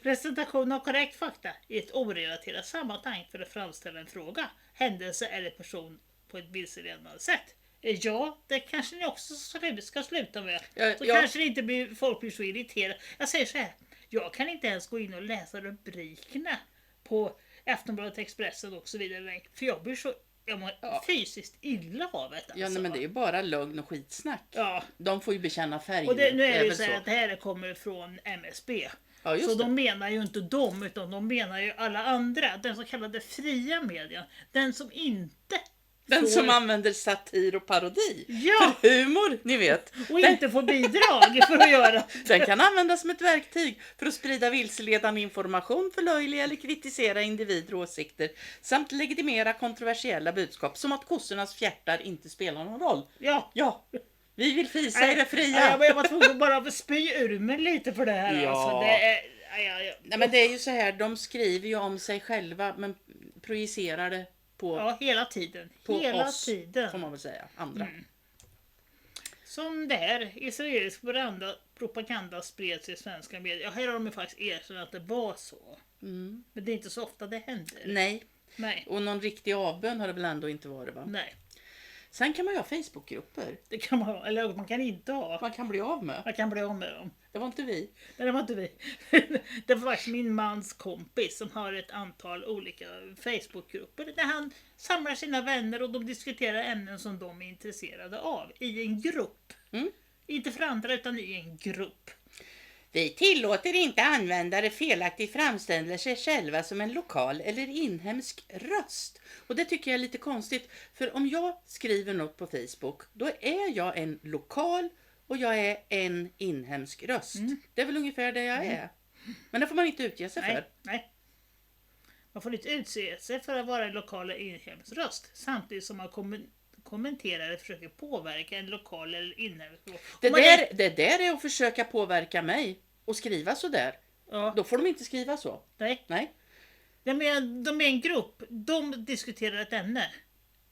Presentation av korrekt fakta i ett orelaterat sammanhang för att framställa en fråga, händelse eller person på ett vilseledande sätt. Ja, det kanske ni också ska sluta med. Så ja. kanske det inte blir, folk blir så irriterade. Jag säger så här, jag kan inte ens gå in och läsa rubrikerna på Aftonbladet, Expressen och så vidare. För jag blir så fysiskt illa av det. Alltså. Ja, nej, men det är ju bara lögn och skitsnack. Ja. De får ju bekänna färger. Och nu är det ju väl så att det här kommer från MSB. Ja, just så det. de menar ju inte dem, utan de menar ju alla andra. Den så kallade fria medien. Den som inte... som använder satir och parodi. Ja! För humor, ni vet. Och inte får bidrag för att göra. Den kan användas som ett verktyg för att sprida vilseledande information, förlöjliga eller kritisera individer och åsikter. Samt legitimera kontroversiella budskap som att kossornas fjärtar inte spelar någon roll. Ja. Ja. Vi vill fisa i det fria. Jag var tvungen bara att spy ur mig lite för det här. Ja. Alltså, det är, Nej, men det är ju så här, de skriver ju om sig själva men projicerar det på, hela tiden. På hela oss, tiden. får man väl säga. Andra. Som det här, israelisk propaganda spreds i svenska medier. Ja, här har de ju faktiskt erkänt att det var så. Men det är inte så ofta det händer. Nej. Nej. Och någon riktig avbön har det väl ändå inte varit, va? Nej. Sen kan man ju ha Facebookgrupper. Det kan man ha, eller man kan inte ha. Man kan bli av med. Man kan bli av med dem. Det var inte vi. Nej, det var inte vi. Det var faktiskt min mans kompis som har ett antal olika Facebookgrupper där han samlar sina vänner och de diskuterar ämnen som de är intresserade av i en grupp. Inte för andra utan i en grupp. Vi tillåter inte användare felaktigt framställa sig själva som en lokal eller inhemsk röst. Och det tycker jag är lite konstigt. För om jag skriver något på Facebook, då är jag en lokal och jag är en inhemsk röst. Det är väl ungefär det jag är. Men det får man inte utge sig för. Nej. Man får inte utse sig för att vara en lokal eller inhemsk röst. Samtidigt som man kommenterar eller försöker påverka en lokal eller inhemsk röst. Det där är att försöka påverka mig och skriva så där. Ja. Då får de inte skriva så. Nej. De är en grupp. De diskuterar ett ämne.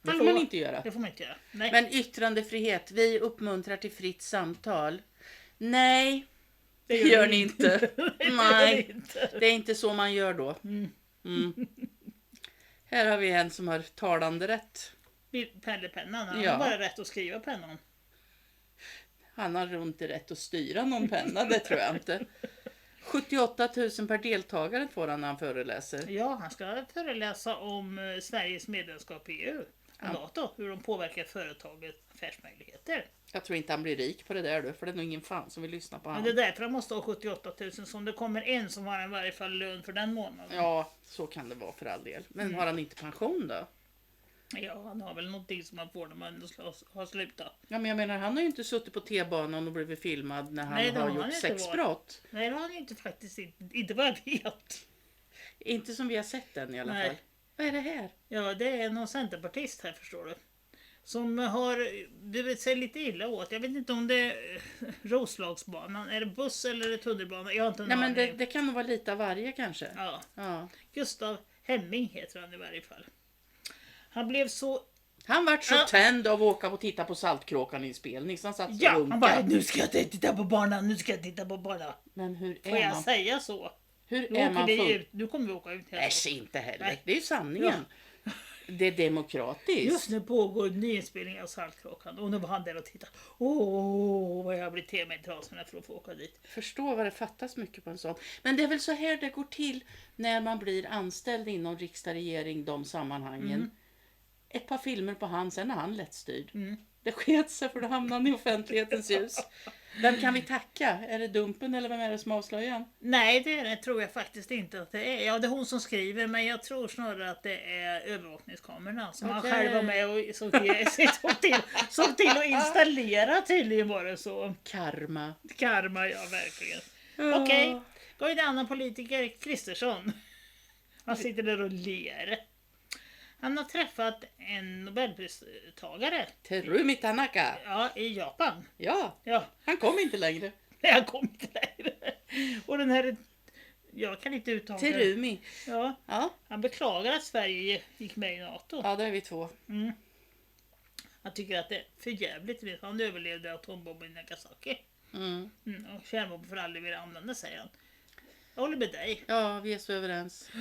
Det får man inte göra. Det får man inte göra. Nej. Men yttrandefrihet, vi uppmuntrar till fritt samtal. Nej, det gör ni inte. Nej, det är inte så man gör då. Här har vi en som har talande rätt. Pennan, han har bara rätt att skriva pennan. Han har inte rätt att styra någon penna, det tror jag inte. 78 000 per deltagare får han när han föreläser. Ja, han ska föreläsa om Sveriges medlemskap i EU och NATO. Hur de påverkar företagets affärsmöjligheter. Jag tror inte han blir rik på det där då, för det är nog ingen fan som vill lyssna på honom. Men det är därför han måste ha 78 000 som det kommer en som har i varje fall lön för den månaden. Ja, så kan det vara för all del. Men har han inte pension då? Ja, han har väl någonting som man får när man har slutat. Ja, men jag menar, han har ju inte suttit på T-banan och blivit filmad när han har gjort sexbrott. Nej, det har han inte faktiskt inte vad jag vet. Inte som vi har sett den i alla fall. Vad är det här? Ja, det är någon centerpartist här, förstår du. Som har burit sig lite illa åt. Jag vet inte om det är Roslagsbanan. Är det buss eller är det tunnelbana? Jag har inte men det kan nog vara lite av varje kanske. Ja. Gustav Hemming heter han i varje fall. Han vart så tänd av att åka och titta på Saltkråkan i spelning. Så han satt så han bara, nu ska jag titta på barnen, Men hur är Får jag säga så? Hur är man full? Nu kommer vi åka ut här. Äsch, inte heller. Nej. Det är ju sanningen. Ja. Det är demokratiskt. Just nu pågår nyinspelning av Saltkråkan. Och nu var han där och tittade. Vad jag blir till mig trasorna för att få åka dit. Förstå vad det fattas mycket på en sån. Men det är väl så här det går till när man blir anställd inom riksdag, regering, de sammanhangen. Ett par filmer på han, sen är han lättstyrd. Det sket sig för då hamnar han i offentlighetens ljus. Vem kan vi tacka? Är det Dumpen eller vem är det som avslöjar? Nej, det tror jag faktiskt inte att det är. Ja, det är hon som skriver, men jag tror snarare att det är övervakningskamerorna som han själv var med och såg till att installera, tydligen var det så. Karma, ja, verkligen. Okej, går vi till annan politiker, Kristersson. Han sitter där och ler. Han har träffat en Nobelpristagare. Terumi Tanaka. Ja, i Japan. Ja. Han kom inte längre. Nej, han kom inte längre. Och den här... Jag kan inte uttala... Terumi. Ja. Han beklagar att Sverige gick med i NATO. Ja, det är vi två. Han tycker att det är för jävligt. Han överlevde atombomben i Nagasaki. Och kärnvapen för aldrig vill använda, säger han. Jag håller med dig. Ja, vi är så överens.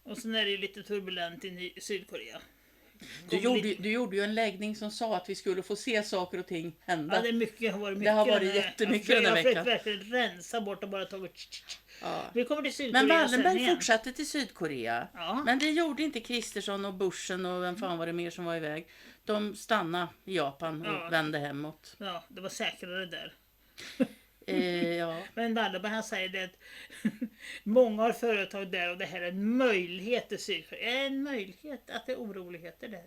Och sen är det ju lite turbulent i Sydkorea. Du gjorde ju en läggning som sa att vi skulle få se saker och ting hända. Ja, det har varit mycket. Det har varit jättemycket den här veckan. Jag har verkligen rensa bort och bara tagit... Ja. Vi kommer till Sydkorea. Men Wallenberg fortsatte till Sydkorea. Ja. Men det gjorde inte Kristersson och Bushen och vem fan var det mer som var iväg. De stannade i Japan och vände hemåt. Ja, det var säkrare där. Ja. Men Wallenberg han säger det att många har företag där och det här är en möjlighet i Sydkorea. Är en möjlighet att det är oroligheter där?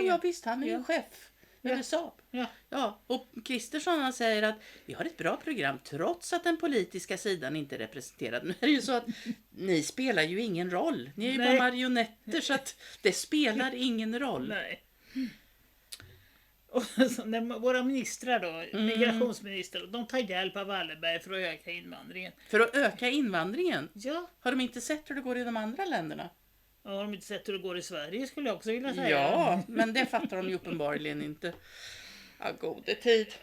Ja, visst, han är ju chef över Saab. Ja, och Kristersson han säger att vi har ett bra program trots att den politiska sidan inte är representerad. Nu är det ju så att ni spelar ju ingen roll. Ni är ju bara marionetter så att det spelar ingen roll. Nej. Och så, när våra ministrar då, migrationsministrar, de tar hjälp av Wallenberg för att öka invandringen. För att öka invandringen? Ja. Har de inte sett hur det går i de andra länderna? Ja, har de inte sett hur det går i Sverige skulle jag också vilja säga. Ja, men det fattar de ju uppenbarligen inte. Ja, gode tid.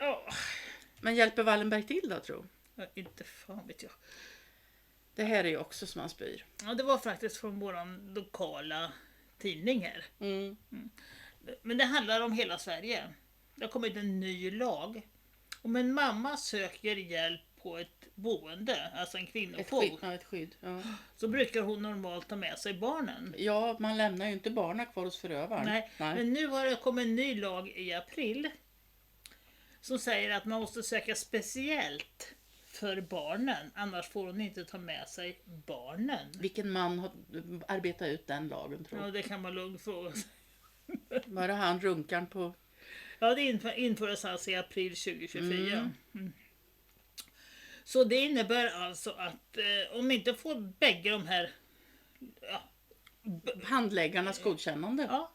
Men hjälper Wallenberg till då, tror ja, inte fan vet jag. Det här är ju också som man spyr. Ja, det var faktiskt från våran lokala tidning här. Men det handlar om hela Sverige. Det har kommit en ny lag. Om en mamma söker hjälp på ett boende, alltså en kvinnojour. Ett skydd. Ja. Så brukar hon normalt ta med sig barnen. Ja, man lämnar ju inte barnen kvar hos förövaren. Nej, men nu har det kommit en ny lag i april. Som säger att man måste söka speciellt för barnen. Annars får hon inte ta med sig barnen. Vilken man har arbetat ut den lagen, tror jag. Ja, det kan man lugnt fråga sig. Var det han runkan på? Ja, det infördes alltså i april 2024. Så det innebär alltså att om inte får bägge de här handläggarnas godkännande,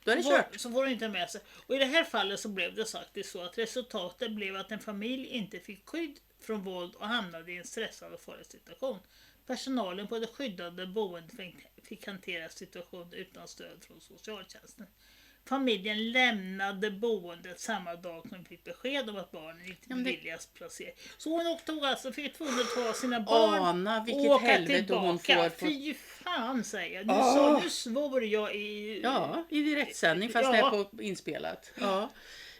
då är det kört. Så får de inte med sig. Och i det här fallet så blev det faktiskt så att resultatet blev att en familj inte fick skydd från våld och hamnade i en stressad och farlig situation. Personalen på det skyddade boendet fick hantera situationen utan stöd från socialtjänsten. Familjen lämnade boendet samma dag som fick besked om att barnen inte beviljas placering. Så hon åkte alltså, fick tvungen att ta sina barn och åka tillbaka. Fy fan säger jag. Nu svor jag i... Ja, i direktsändning fast det är på inspelat. Ja.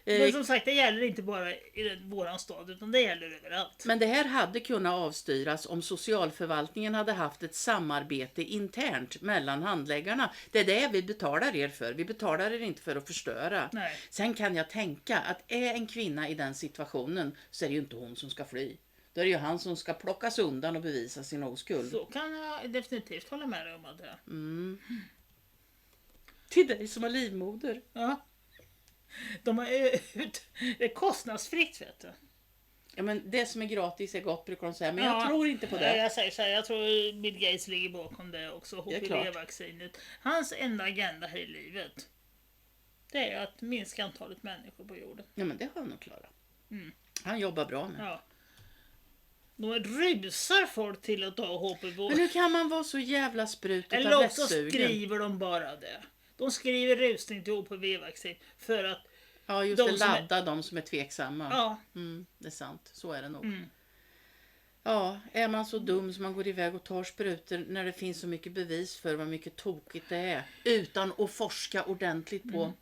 Men som sagt, det gäller inte bara i våran stad utan det gäller överallt. Men det här hade kunnat avstyras om socialförvaltningen hade haft ett samarbete internt mellan handläggarna. Det är det vi betalar er för. Vi betalar er inte för att förstöra. Nej. Sen kan jag tänka att är en kvinna i den situationen så är det ju inte hon som ska fly. Då är det ju han som ska plockas undan och bevisa sin oskuld. Så kan jag definitivt hålla med dig om det. Till dig som har livmoder. Ja. Det är kostnadsfritt, vet du. Ja, men det som är gratis är gott, brukar de säga. Men jag tror inte på det. Jag säger så här, jag tror Bill Gates ligger bakom det också. HPV-vaccinet. Hans enda agenda här i livet, det är att minska antalet människor på jorden. Ja, men det har han nog klarat. Han jobbar bra med. Ja. Då rusar folk till att ta HPV. Men hur kan man vara så jävla sprut och eller också skriver de bara det. De skriver rusning till HPV-vaccin för att... Ja, just det. Ladda de som är tveksamma. Ja. Det är sant. Så är det nog. Ja, är man så dum som man går iväg och tar sprutor när det finns så mycket bevis för vad mycket tokigt det är. Utan att forska ordentligt på.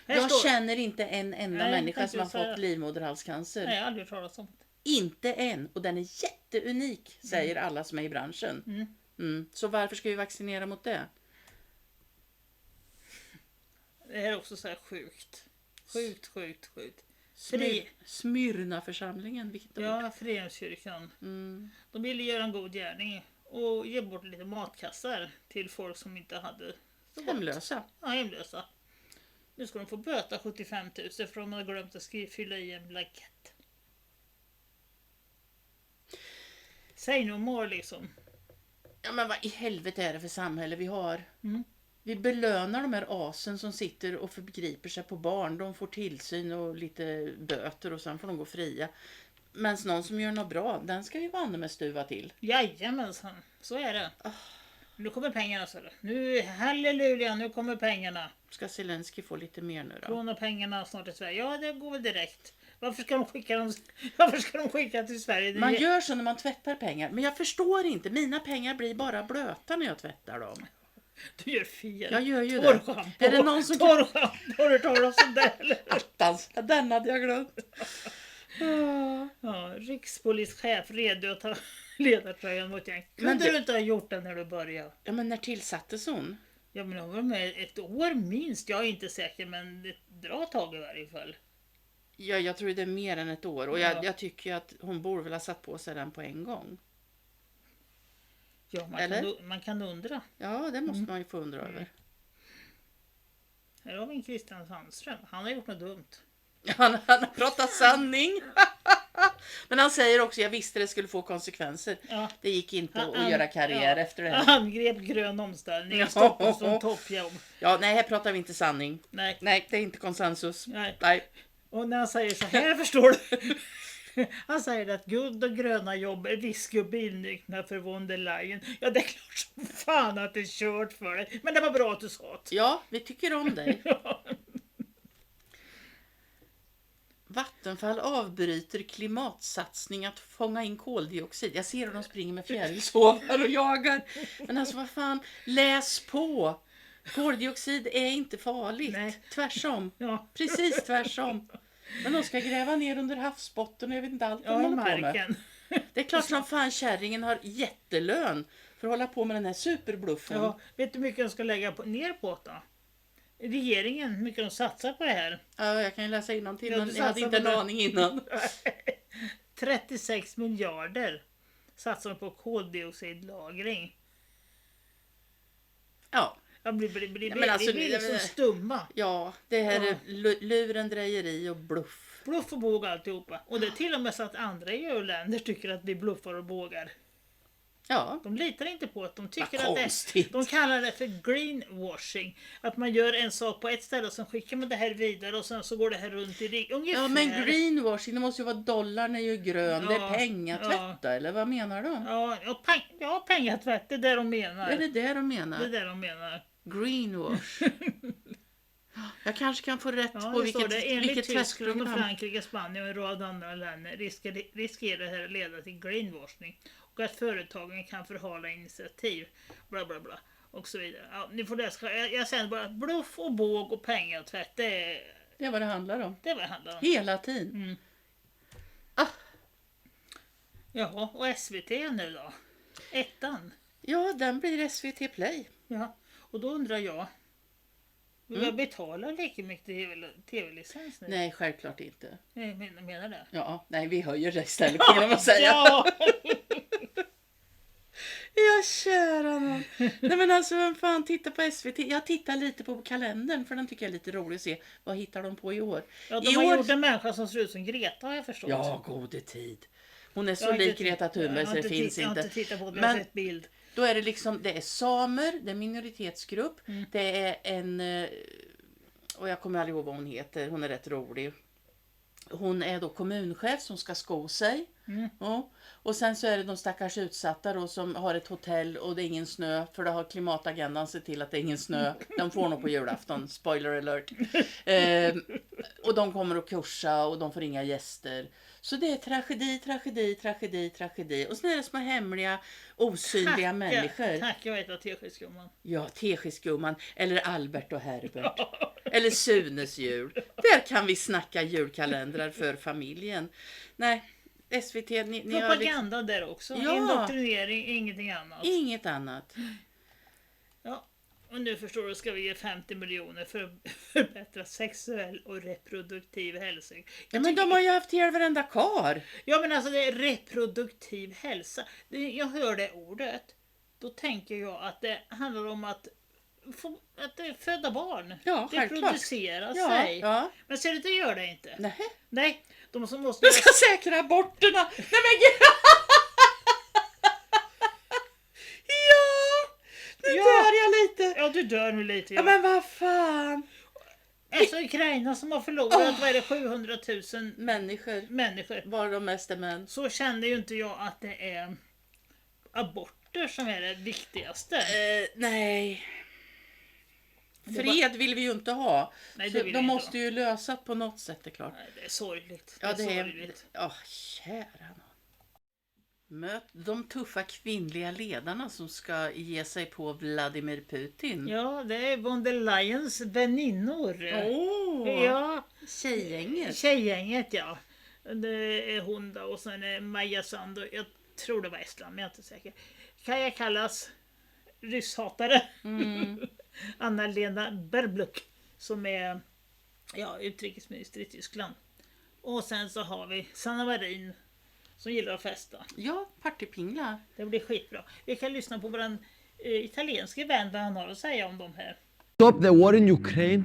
Jag känner inte en enda människa som har fått livmoderhalscancer. Nej, jag har aldrig talat om det. Inte än. Och den är jätteunik, säger alla som är i branschen. Så varför ska vi vaccinera mot det? Det här är också så här sjukt. Sjukt. Smyrna-församlingen, vilket ja, Föreningskyrkan. De ville göra en god gärning och ge bort lite matkassar till folk som inte hade hemlösa. Ja, hemlösa. Nu ska de få böta 75 000 för de hade glömt att fylla i en blankett. Säg nog more liksom. Ja, men vad i helvete är det för samhälle vi har? Vi belönar de här asen som sitter och förgriper sig på barn. De får tillsyn och lite böter och sen får de gå fria. Men någon som gör något bra, den ska vi vanna med stuva till. Jajamensan, så är det. Nu kommer pengarna, så nu, halleluja, nu kommer pengarna. Ska Zelensky få lite mer nu då? Låna pengarna snart i Sverige. Ja, det går väl direkt. Varför ska de skicka till Sverige? Man gör så när man tvättar pengar. Men jag förstår inte. Mina pengar blir bara blöta när jag tvättar dem. Du gör fel. Jag gör ju det. Torrschampo. Är det någon som Torrschampo, har du talat om det eller? Attans, den hade jag glömt. Ja, rikspolischef redo att ta ledartröjan mot gäng. Kunde du inte ha gjort det när du började? Ja, men när tillsattes hon? Ja, men hon var med ett år minst. Jag är inte säker, men ett bra tag i varje fall. Ja, jag tror det är mer än ett år. Och jag tycker att hon borde väl ha satt på sig den på en gång. Ja, man kan undra. Ja, det måste man ju få undra över. Här har vi en Christian Sandström. Han har gjort något dumt. Han har pratat sanning. Men han säger också, jag visste det skulle få konsekvenser. Ja. Det gick inte att göra karriär efter det här. Han grep grön omställning och stoppade som toppjobb. Ja, nej, här pratar vi inte sanning. Nej, det är inte konsensus. Nej. Och när han säger så här, förstår du? Han säger att guld och gröna jobb är whisky och bilnycklar för von der Leyen. Ja, det är klart som fan att det är kört för dig. Men det var bra att du sa det. Ja, vi tycker om dig. Vattenfall avbryter klimatsatsning att fånga in koldioxid. Jag ser hur de springer med fjärilshovar och jagar. Men alltså vad fan, läs på. Koldioxid är inte farligt. Nej. Tvärsom. Ja. Precis tvärsom. Men de ska gräva ner under havsbotten och jag vet inte allt vad de håller på med. Det är klart som fan kärringen har jättelön för att hålla på med den här superbluffen. Ja, vet du hur mycket de ska lägga ner på då? Regeringen, hur mycket de satsar på det här? Ja, jag kan ju läsa innantill, men jag hade inte en aning innan. 36 miljarder satsar de på koldioxidlagring. Ja. Men alltså, vi blir liksom stumma. Ja, det här är lurendrejeri och bluff. Bluff och båg alltihopa. Och det är till och med så att andra EU-länder tycker att vi bluffar och bågar. Ja. De litar inte på att de tycker att de kallar det för greenwashing. Att man gör en sak på ett ställe och sen skickar man det här vidare och sen så går det här runt i ungefär. Ja, men greenwashing, det måste ju vara dollarn är ju grön, det är pengatvätta eller vad menar de? Ja, pengatvätt, det är det de menar. Är det det de menar? Det är det de menar. Greenwash. Jag kanske kan få rätt på vilket Tyskland och Frankrike, Spanien och en rad andra länder riskerar det här att leda till greenwashing och att företagen kan förhala initiativ, bla bla bla och så vidare. Ja, ni får läsa. Jag säger bara att bluff och båg och pengatvätt, det är vad det handlar om. Det är vad det handlar om. Hela tiden. Ja, och SVT nu då? Ettan. Ja, den blir SVT Play. Ja, och då undrar jag, jag betalar lika mycket tv-licens nu? Nej, självklart inte. Jag menar det. Ja, nej, vi höjer det istället kan man säga. Ja, ja kära någon. Nej men alltså, vem fan tittar på SVT? Jag tittar lite på kalendern för den tycker jag är lite rolig att se. Vad hittar de på i år? Ja, de har gjort en människa som ser ut som Greta, har jag förstått. Ja, gode tid. Hon är så lik Greta Thunberg så det finns inte. Jag har inte tittat på det, men sett bild. Då är det liksom, det är samer, det är minoritetsgrupp, det är en, och jag kommer aldrig ihåg vad hon heter, hon är rätt rolig. Hon är då kommunchef som ska sko sig. Ja. Och sen så är det de stackars utsatta då som har ett hotell och det är ingen snö, för då har klimatagendan sett till att det är ingen snö. De får nog på julafton, spoiler alert. Och de kommer att kursa och de får inga gäster. Så det är tragedi. Och sen är det små hemliga, osynliga människor. Tack, jag vet vad Teskedsgumman. Ja, Teskedsgumman. Eller Albert och Herbert. Eller Sunes jul. Där kan vi snacka julkalendrar för familjen. Nej, SVT, ni propaganda där också. Ja. Indoktrinering, ingenting annat. Inget annat. Ja, och nu förstår du, ska vi ge 50 miljoner för att förbättra sexuell och reproduktiv hälsa. Ja, men de har ju haft ihjäl varenda kar. Ja, men alltså det är reproduktiv hälsa. Jag hör det ordet. Då tänker jag att det handlar om att föda barn. Ja, det producerar sig. Ja. Men ser du, det gör det inte. Nej. De som måste... Du ska säkra aborterna. Nej men gud. Nu dör jag lite. Ja, du dör nu lite. Ja, men vad fan. Alltså Ukraina som har förlorat, vad är det, 700 000 människor. Var de mest är män. Så kände ju inte jag att det är aborter som är det viktigaste. Nej. Fred vill vi ju inte ha. Nej, så de måste ju lösa på något sätt, det är klart. Nej, det är sorgligt. Ja, det är sorgligt. Ja, kära någon. Möt de tuffa kvinnliga ledarna som ska ge sig på Vladimir Putin. Ja, det är von der Leyens väninnor. Ja. Tjejgänget, ja. Det är hon då, och sen är Maja Sand, jag tror det var Estland, men jag är inte säker. Kaja Kallas, rysshatare. Anna-Lena Baerbock, som är utrikesminister i Tyskland. Och sen så har vi Sanna Marin, som gillar att festa. Ja, partypingla. Det blir skitbra. Vi kan lyssna på våran italienske vän, vad han har att säga om de här. Stop the war in Ukraine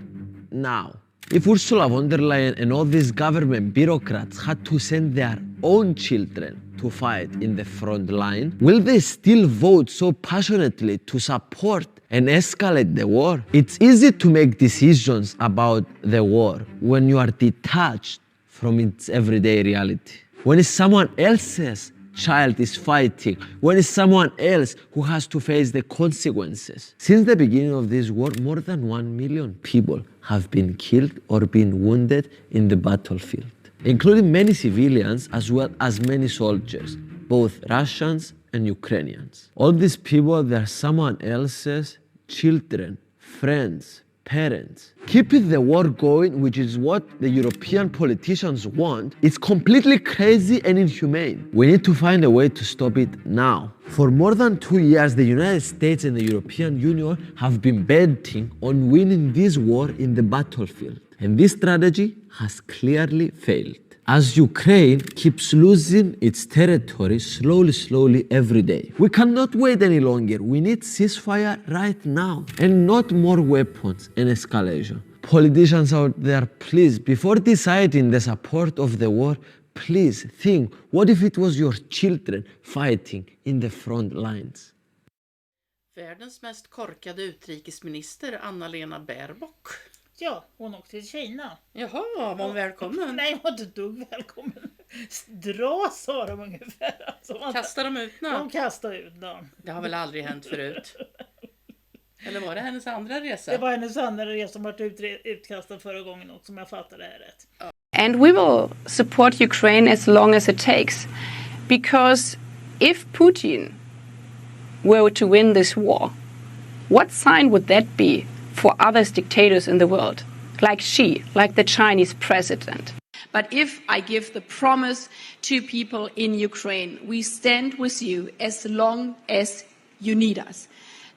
now. If Ursula von der Leyen and all these government bureaucrats had to send their own children to fight in the front line, will they still vote so passionately to support and escalate the war? It's easy to make decisions about the war when you are detached from its everyday reality. When it's someone else's child is fighting, when it's someone else who has to face the consequences. Since the beginning of this war, more than 1 million people have been killed or been wounded in the battlefield, including many civilians as well as many soldiers, both Russians and Ukrainians. All these people, they're someone else's children, friends, parents. Keeping the war going, which is what the European politicians want, is completely crazy and inhumane. We need to find a way to stop it now. For more than 2 years, the United States and the European Union have been betting on winning this war in the battlefield. And this strategy has clearly failed. As Ukraine keeps losing its territory slowly every day. We cannot wait any longer. We need ceasefire right now and not more weapons and escalation. Politicians out there, please, before deciding the support of the war, please think, what if it was your children fighting in the front lines? Världens mest korkade utrikesminister, Anna-Lena Baerbock. Ja, hon åkte till Kina. Jaha, var hon välkommen? Nej, hon var inte dugg välkommen. Dra, sa de ungefär. Alltså, kastar de ut dem? De kastar ut dem. Det har väl aldrig hänt förut? Eller var det hennes andra resa? Det var hennes andra resa som var utkastad förra gången också, om jag fattar det här rätt. And we will support Ukraine as long as it takes. Because if Putin were to win this war, what sign would that be for other dictators in the world, like Xi, like the Chinese president? But if I give the promise to people in Ukraine, we stand with you as long as you need us,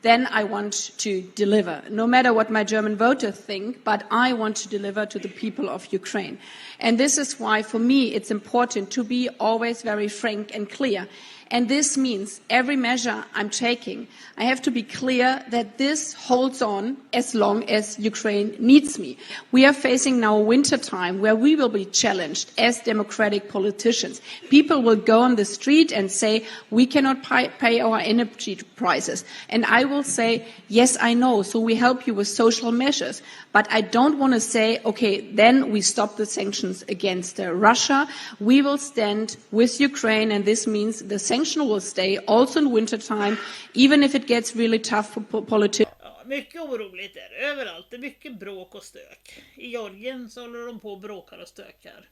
then I want to deliver. No matter what my German voters think, but I want to deliver to the people of Ukraine. And this is why, for me, it's important to be always very frank and clear. And this means every measure I'm taking, I have to be clear that this holds on as long as Ukraine needs me. We are facing now a winter time where we will be challenged as democratic politicians. People will go on the street and say, we cannot pay our energy prices. And I will say, yes, I know, so we help you with social measures. But I don't want to say, okay, then we stop the sanctions against Russia. We will stand with Ukraine, and this means the sanction will stay also in winter time, even if it gets really tough for politicians. Ja, mycket oroligt är det överallt. Det är mycket bråk och stök. I Georgien så håller de på och bråkar och stökar.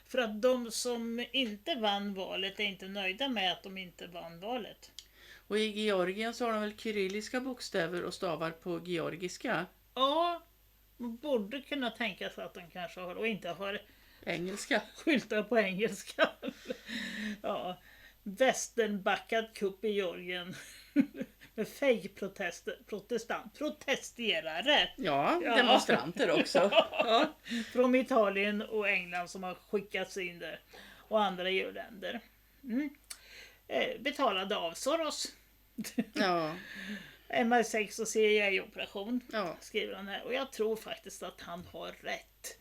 För att de som inte vann valet är inte nöjda med att de inte vann valet. Och i Georgien så har de väl kyrilliska bokstäver och stavar på georgiska? Ja, man borde kunna tänka sig att de kanske har och inte har engelska skyltar på engelska. Ja, västernbackad kupp i Georgien med protesterare. Ja, demonstranter också. Ja. Från Italien och England som har skickats in där och andra EU-länder. Betalade av Soros. Ja. MI6 och CIA-operation, skriver han här. Och jag tror faktiskt att han har rätt.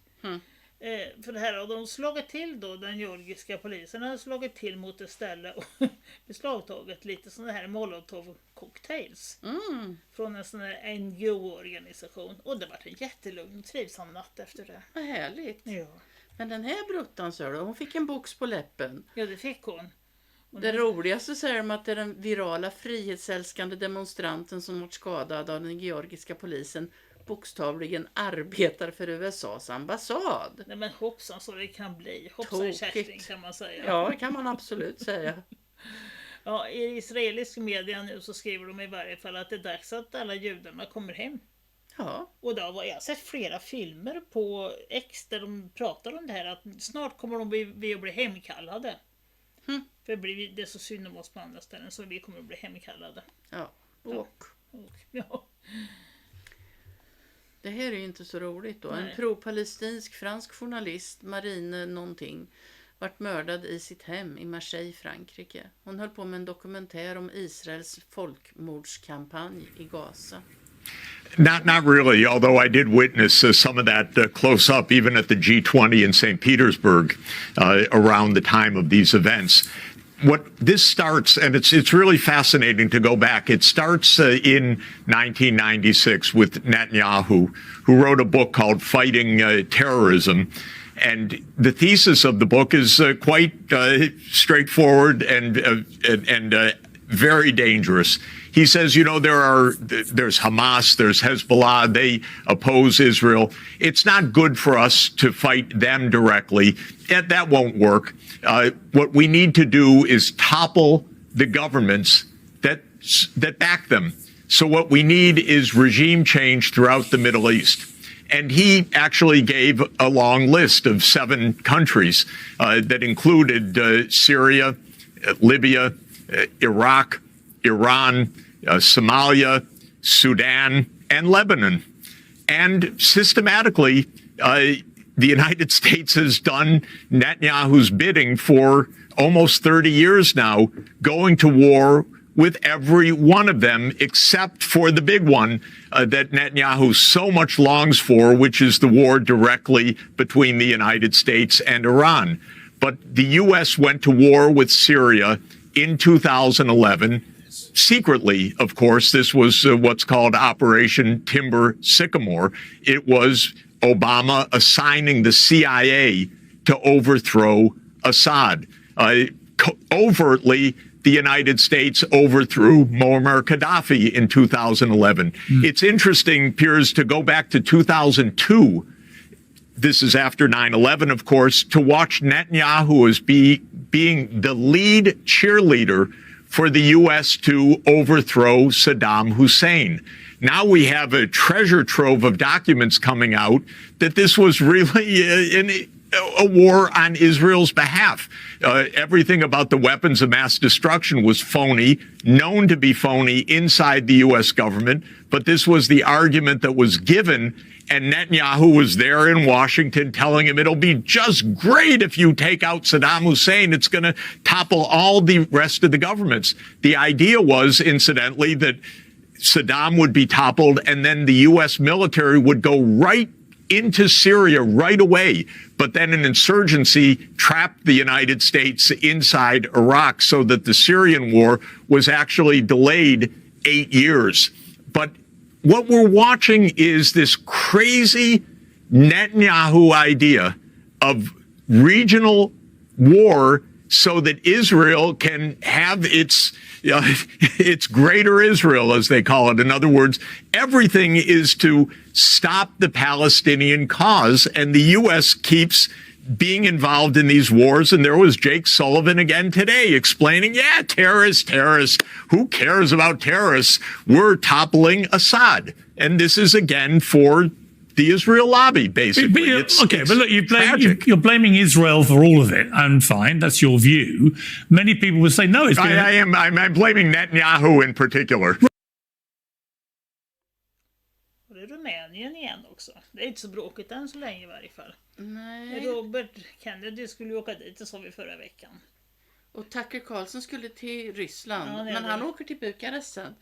För det här har de slagit till då, den georgiska polisen har slagit till mot ett ställe och beslagtagit lite sådana här Molotov-cocktails från en sån här NGO-organisation. Och det var en jättelugn och trivsam natt efter det. Vad härligt. Ja. Men den här bruttan, så hon fick en box på läppen. Ja, det fick hon. Det roligaste säger de att det är den virala frihetsälskande demonstranten som varit skadad av den georgiska polisen bokstavligen arbetar för USAs ambassad. Nej, men hoppsan så det kan bli. Hoppsan Kerstin kan man säga. Ja, det kan man absolut säga. Ja, i israelisk media nu så skriver de i varje fall att det är dags att alla judarna kommer hem. Ja. Och då har jag sett flera filmer på X där de pratar om det här, att snart kommer de bli hemkallade. För det är så synd om oss på andra ställen, så vi kommer att bli hemkallade. Ja, ja. Det här är ju inte så roligt då. Nej. En pro-palestinsk fransk journalist, Marine någonting, vart mördad i sitt hem i Marseille, Frankrike. Hon höll på med en dokumentär om Israels folkmordskampanj i Gaza. Not really, although I did witness some of that close up, even at the G20 in St. Petersburg around the time of these events. What this starts, and it's really fascinating to go back. It starts in 1996 with Netanyahu, who wrote a book called Fighting Terrorism. And the thesis of the book is quite straightforward and very dangerous. He says, you know, there's Hamas, there's Hezbollah, they oppose Israel. It's not good for us to fight them directly. That won't work. What we need to do is topple the governments that back them. So what we need is regime change throughout the Middle East. And he actually gave a long list of 7 countries that included Syria, Libya, Iraq, Iran, Somalia, Sudan, and Lebanon. And systematically, the United States has done Netanyahu's bidding for almost 30 years now, going to war with every one of them, except for the big one that Netanyahu so much longs for, which is the war directly between the United States and Iran. But the U.S. went to war with Syria in 2011. Secretly, of course, this was what's called Operation Timber Sycamore. It was Obama assigning the CIA to overthrow Assad. Overtly, the United States overthrew Muammar Gaddafi in 2011. It's interesting, Piers, to go back to 2002. This is after 9/11, of course, to watch Netanyahu as being the lead cheerleader for the U.S. to overthrow Saddam Hussein. Now we have a treasure trove of documents coming out that this was really a war on Israel's behalf. Everything about the weapons of mass destruction was phony, known to be phony inside the U.S. government, but this was the argument that was given, and Netanyahu was there in Washington telling him it'll be just great if you take out Saddam Hussein. It's going to topple all the rest of the governments. The idea was, incidentally, that Saddam would be toppled and then the U.S. military would go right into Syria right away. But then an insurgency trapped the United States inside Iraq so that the Syrian war was actually delayed 8 years. But what we're watching is this crazy Netanyahu idea of regional war so that Israel can have its greater Israel, as they call it. In other words, everything is to stop the Palestinian cause, and the U.S. keeps being involved in these wars. And there was Jake Sullivan again today explaining, terrorists. Who cares about terrorists? We're toppling Assad. And this is again for the Israel lobby, basically. But look, you're blaming Israel for all of it, and fine, that's your view. Many people would say, no, it's I'm blaming Netanyahu in particular. Och det är Rumänien igen också. Det är inte så bråkigt än så länge i varje fall. Nej. Robert Kennedy skulle åka dit, det sa vi förra veckan. Och Tucker Carlson skulle till Ryssland, Ja, men han åker till Bukarest sen.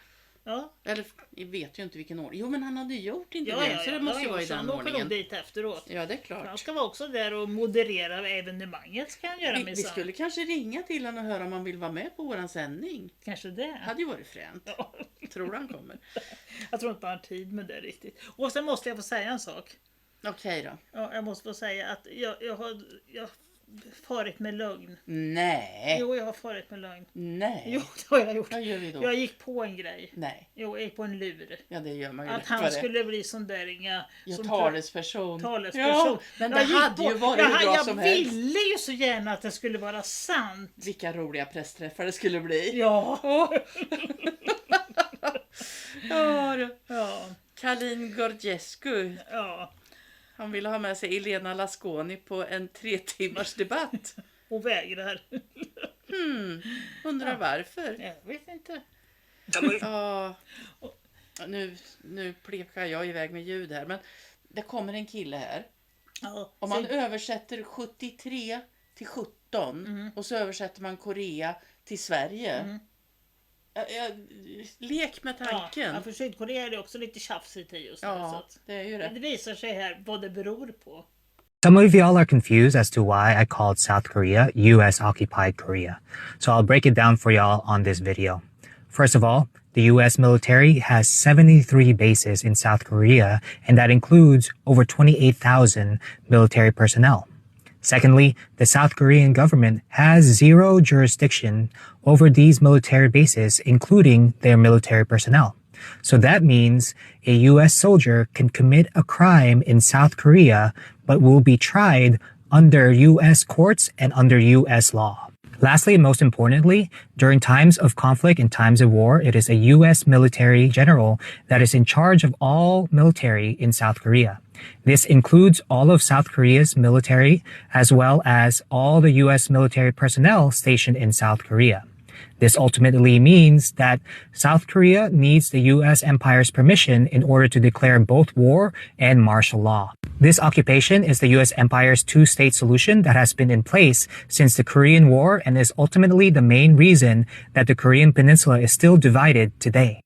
Ja. Eller, jag vet ju inte vilken ordning. Jo, men han hade gjort inte det, så det måste ju vara i den ordningen. Han åker dit efteråt. Ja, det är klart. Han ska vara också där och moderera evenemanget, ska han göra. Vi skulle kanske ringa till honom och höra om han vill vara med på våran sändning. Kanske det. Hade ju varit fränt. Ja. Tror han kommer. Jag tror inte han har tid med det riktigt. Och sen måste jag få säga en sak. Okej då. Ja, jag måste få säga att jag farit med lögn. Nej. Jo, jag har farit med lögn. Nej. Jo, det har jag gjort. Vad gör vi då? Jag gick på en grej. Nej. Jo, jag gick på en lur. Ja, det gör man ju. Att han skulle bli sån där inga... Ja, talesperson. Talesperson. Ja, men det hade ju varit hur bra som helst. Jag ville ju så gärna att det skulle vara sant. Vilka roliga pressträffar det skulle bli. Ja. Ja. Kalin Georgescu. Ja. Han ville ha med sig Elena Lasconi på en 3 timmars debatt. Och vägrar. Undrar varför. Jag vet inte. Ja. Nu plekar jag iväg med ljud här. Men det kommer en kille här. Ja, om man översätter 73 till 17 och så översätter man Korea till Sverige. Lek med tanken. Ja, för Sydkorea är det också lite tjafsigt i just nu. Ja, så att det är ju det. Det visar sig här vad det beror på. Some of y'all are confused as to why I called South Korea US-occupied Korea. So I'll break it down for y'all on this video. First of all, the US military has 73 bases in South Korea, and that includes over 28,000 military personnel. Secondly, the South Korean government has zero jurisdiction over these military bases, including their military personnel. So that means a US soldier can commit a crime in South Korea, but will be tried under US courts and under US law. Lastly, and most importantly, during times of conflict and times of war, it is a US military general that is in charge of all military in South Korea. This includes all of South Korea's military, as well as all the US military personnel stationed in South Korea. This ultimately means that South Korea needs the US empire's permission in order to declare both war and martial law. This occupation is the US empire's two-state solution that has been in place since the Korean War and is ultimately the main reason that the Korean peninsula is still divided today.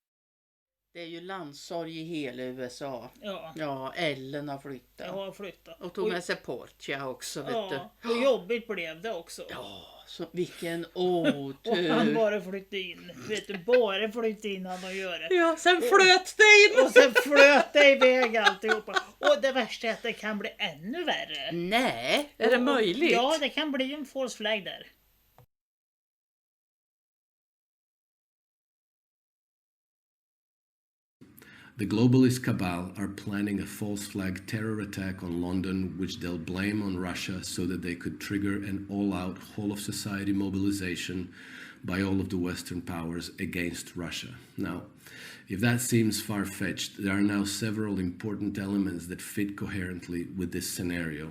Det är ju landsorg i hela USA. Ja, Ellen har flyttat. Jag har flyttat. Och tog med sig Portia också, vet du. Och jobbigt blev det också. Ja, så vilken otur. Och han bara flyttade in. Vet du, bara flyttade in han och göra. Ja, sen flöt det in. Och sen flöt det iväg alltihopa. Och det värsta är att det kan bli ännu värre. Nej, är det möjligt? Ja, det kan bli en false flag där. The globalist cabal are planning a false flag terror attack on London, which they'll blame on Russia so that they could trigger an all-out whole-of-society mobilization by all of the Western powers against Russia. Now, if that seems far-fetched, there are now several important elements that fit coherently with this scenario,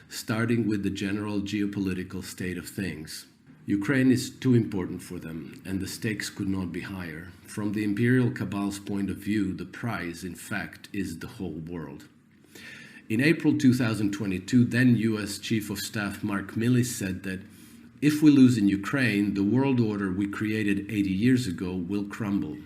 starting with the general geopolitical state of things. Ukraine is too important for them, and the stakes could not be higher. From the imperial cabal's point of view, the prize, in fact, is the whole world. In April 2022, then US Chief of Staff Mark Milley said that if we lose in Ukraine, the world order we created 80 years ago will crumble.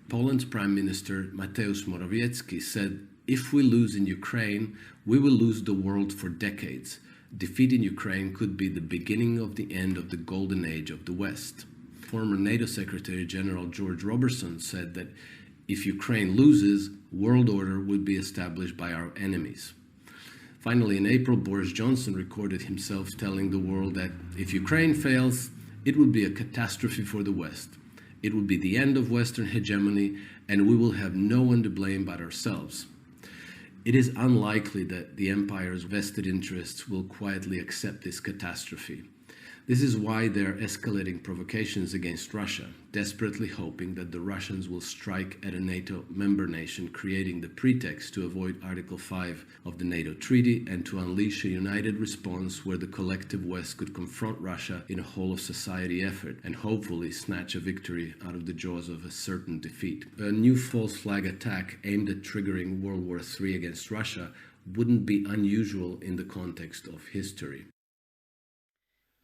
Poland's Prime Minister Mateusz Morawiecki said, if we lose in Ukraine, we will lose the world for decades. Defeat in Ukraine could be the beginning of the end of the golden age of the West. Former NATO Secretary General George Robertson said that if Ukraine loses, world order would be established by our enemies. Finally, in April, Boris Johnson recorded himself telling the world that if Ukraine fails, it would be a catastrophe for the West. It would be the end of Western hegemony, and we will have no one to blame but ourselves. It is unlikely that the empire's vested interests will quietly accept this catastrophe. This is why they're escalating provocations against Russia, desperately hoping that the Russians will strike at a NATO member nation, creating the pretext to avoid Article 5 of the NATO treaty and to unleash a united response where the collective West could confront Russia in a whole-of-society effort and hopefully snatch a victory out of the jaws of a certain defeat. A new false flag attack aimed at triggering World War III against Russia wouldn't be unusual in the context of history.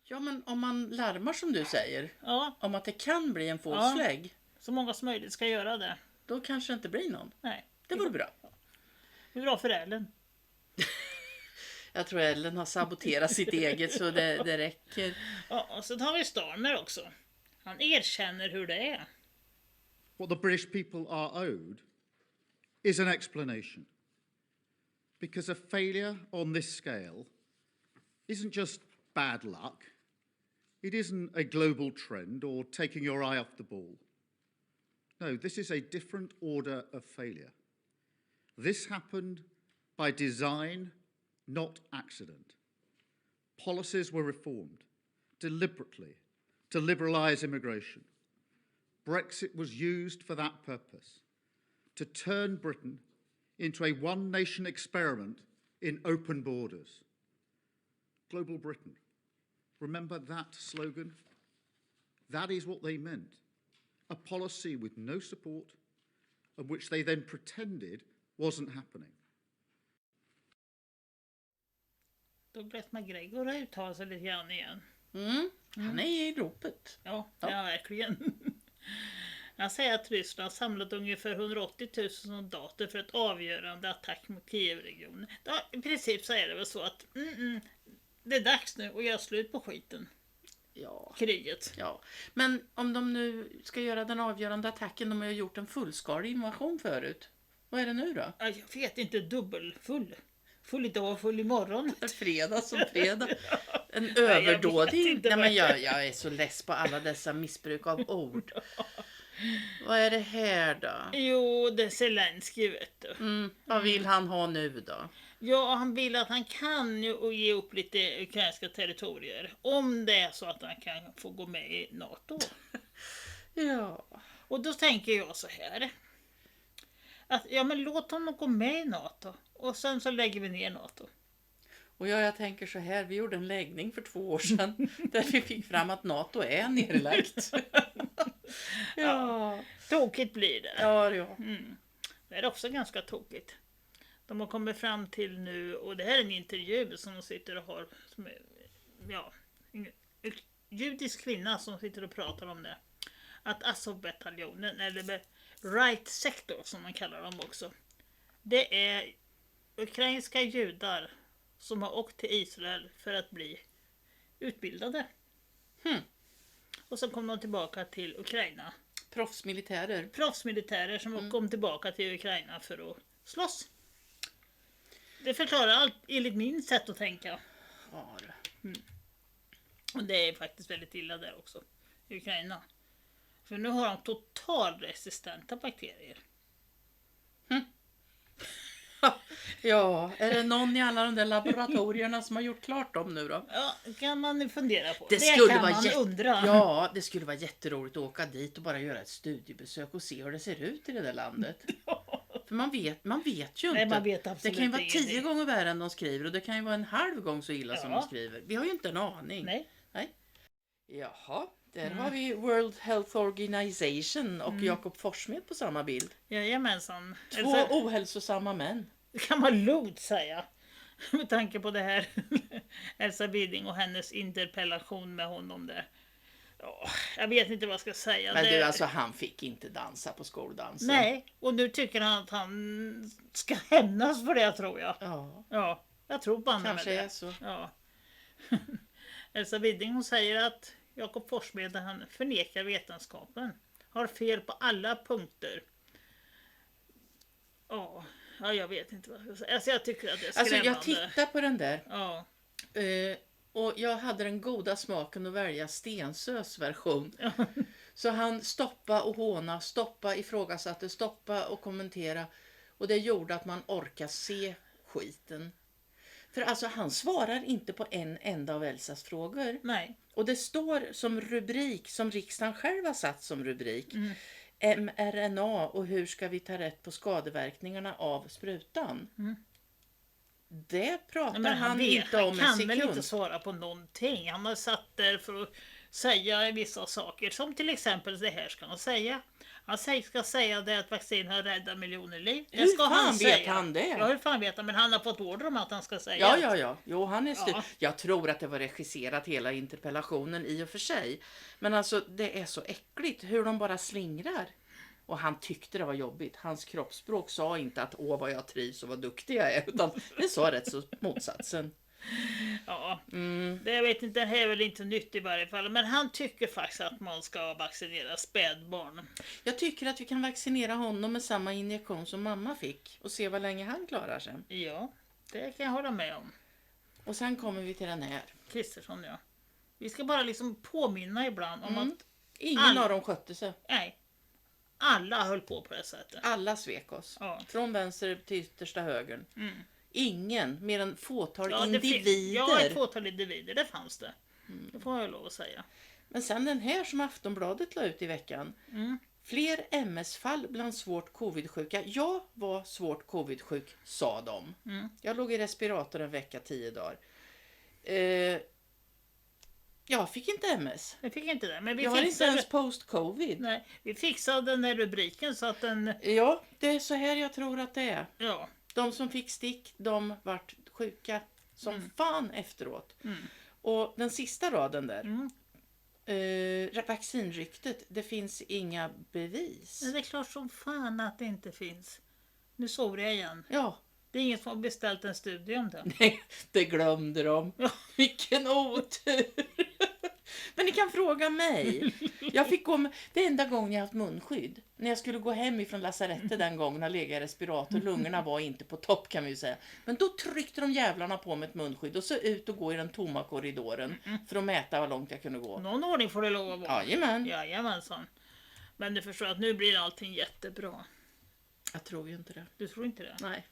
Ja, men om man larmar som du säger, om att det kan bli en false flag. Så många som möjligt ska göra det. Då kanske det inte blir någon. Nej. Det vore bra. Det är bra för Ellen. Jag tror Ellen har saboterat sitt eget så det räcker. Ja, och så tar vi Starmer också. Han erkänner hur det är. What the British people are owed is an explanation. Because a failure on this scale isn't just bad luck. It isn't a global trend or taking your eye off the ball. No, this is a different order of failure. This happened by design, not accident. Policies were reformed deliberately to liberalise immigration. Brexit was used for that purpose, to turn Britain into a one-nation experiment in open borders. Global Britain. Remember that slogan? That is what they meant. A policy with no support, and which they then pretended wasn't happening. Douglas McGregor har uttalat sig lite grann igen. Han är i ropet. Ja, verkligen. Han säger att Ryssland samlat ungefär 180 000 soldater för ett avgörande attack mot Kievregionen. I princip så är det väl så att det är dags nu att göra slut på skiten. Ja. Kriget. Ja. Men om de nu ska göra den avgörande attacken, de har ju gjort en fullskalig invasion förut. Vad är det nu då? Jag vet inte, dubbelfull. Full idag, full imorgon. Fredag som fredag. En överdådig. Nej, men jag är så less på alla dessa missbruk av ord. Vad är det här då? Jo, det är Zelensky, vet du. Vad vill han ha nu då? Ja, han vill att han kan ju ge upp lite ukrainska territorier. Om det är så att han kan få gå med i NATO. Ja. Och då tänker jag så här. Att, men låt honom gå med i NATO. Och sen så lägger vi ner NATO. Och jag tänker så här, vi gjorde en läggning för 2 år sedan. Där vi fick fram att NATO är nedlagt. Ja. Tokigt blir det. Ja. Det är också ganska tokigt. De har kommit fram till nu, och det här är en intervju som de sitter och har, som är, en judisk kvinna som sitter och pratar om det. Att Azov-bataljonen, eller Right Sector som man kallar dem också. Det är ukrainska judar som har åkt till Israel för att bli utbildade. Och så kom de tillbaka till Ukraina. Proffsmilitärer som kom tillbaka till Ukraina för att slåss. Det förklarar allt enligt min sätt att tänka. Och det är faktiskt väldigt illa där också i Ukraina. För nu har de totalresistenta bakterier. Ja, är det någon i alla de där laboratorierna som har gjort klart dem nu då? Ja, kan man fundera på. Det skulle kan vara man undra. Ja, det skulle vara jätteroligt att åka dit och bara göra ett studiebesök och se hur det ser ut i det där landet. För man vet ju inte. Nej, man vet det absolut kan ju vara ingenting. 10 gånger värre än de skriver, och det kan ju vara en halv gång så illa som de skriver. Vi har ju inte en aning. Nej. Jaha, där har vi World Health Organization och Jakob Forssmed på samma bild. Jajamensan. 2 ohälsosamma män. Det kan man lugnt säga. Med tanke på det här Elsa Widding och hennes interpellation med honom där. Jag vet inte vad jag ska säga. Men du, alltså han fick inte dansa på skoldansen. Nej, och nu tycker han att han ska hämnas för det, tror jag. Ja, jag tror på honom. Kanske är så. Ja. Elsa Widding, hon säger att Jakob Forssmed, han förnekar vetenskapen. Har fel på alla punkter. Ja, jag vet inte vad jag ska säga. Alltså jag tycker att det är skrämmande. Alltså jag tittar på den där. Ja. Och jag hade den goda smaken att välja Stensös version. Så han stoppa och håna, stoppa, ifrågasatte, stoppa och kommentera. Och det gjorde att man orkar se skiten. För alltså han svarar inte på en enda av Elsas frågor. Nej. Och det står som rubrik, som riksdagen själv har satt som rubrik. mRNA och hur ska vi ta rätt på skadeverkningarna av sprutan. Det pratar han inte om en sekund. Han kan väl inte svara på någonting. Han har satt där för att säga vissa saker. Som till exempel det här ska han säga. Han ska säga det att vaccin har räddat miljoner liv. Det ska han säga. Vet han det? Ja, hur fan vet han? Men han har fått order om att han ska säga. Ja. Jo, han är Jag tror att det var regisserat hela interpellationen i och för sig. Men alltså det är så äckligt hur de bara slingrar. Och han tyckte det var jobbigt. Hans kroppsspråk sa inte att åh vad jag trivs och vad duktig jag är. Utan det sa rätt så motsatsen. Ja, det jag vet inte, det är väl inte nytt i varje fall. Men han tycker faktiskt att man ska vaccinera spädbarn. Jag tycker att vi kan vaccinera honom med samma injektion som mamma fick. Och se vad länge han klarar sig. Ja, det kan jag hålla med om. Och sen kommer vi till den här. Kristersson, ja. Vi ska bara liksom påminna ibland om att ingen av dem skötte sig. Nej. Alla höll på det sättet. Alla svek oss. Ja. Från vänster till yttersta högern. Ingen, mer än fåtal Ja, individer. Ja, ett fåtal individer, det fanns det. Det får jag lov att säga. Men sen den här som Aftonbladet la ut i veckan. Fler MS-fall bland svårt covid-sjuka. Jag var svårt covid-sjuk, sa de. Jag låg i respirator en vecka, 10 dagar. Jag fick inte MS. Jag fick inte det. Men vi jag har inte ens post-covid. Nej, vi fixade den här rubriken så att den... Ja, det är så här jag tror att det är. Ja. De som fick stick, de vart sjuka som fan efteråt. Och den sista raden där. Vaccinryktet, det finns inga bevis. Men det är klart som fan att det inte finns. Nu såg jag igen. Ja. Det är ingen som har beställt en studie om det. Nej, det glömde de. Ja. Vilken otur. Men ni kan fråga mig. Jag fick gå med, det enda gången jag haft munskydd. När jag skulle gå hem ifrån lasarettet den gången och lägga i respirator. Lungorna var inte på topp kan vi ju säga. Men då tryckte de jävlarna på med ett munskydd och så ut och gå i den tomma korridoren. För att mäta hur långt jag kunde gå. Någon ordning får det lov att vara. Jajamän. Jajamensan. Men du förstår att nu blir allting jättebra. Jag tror ju inte det. Du tror inte det? Nej.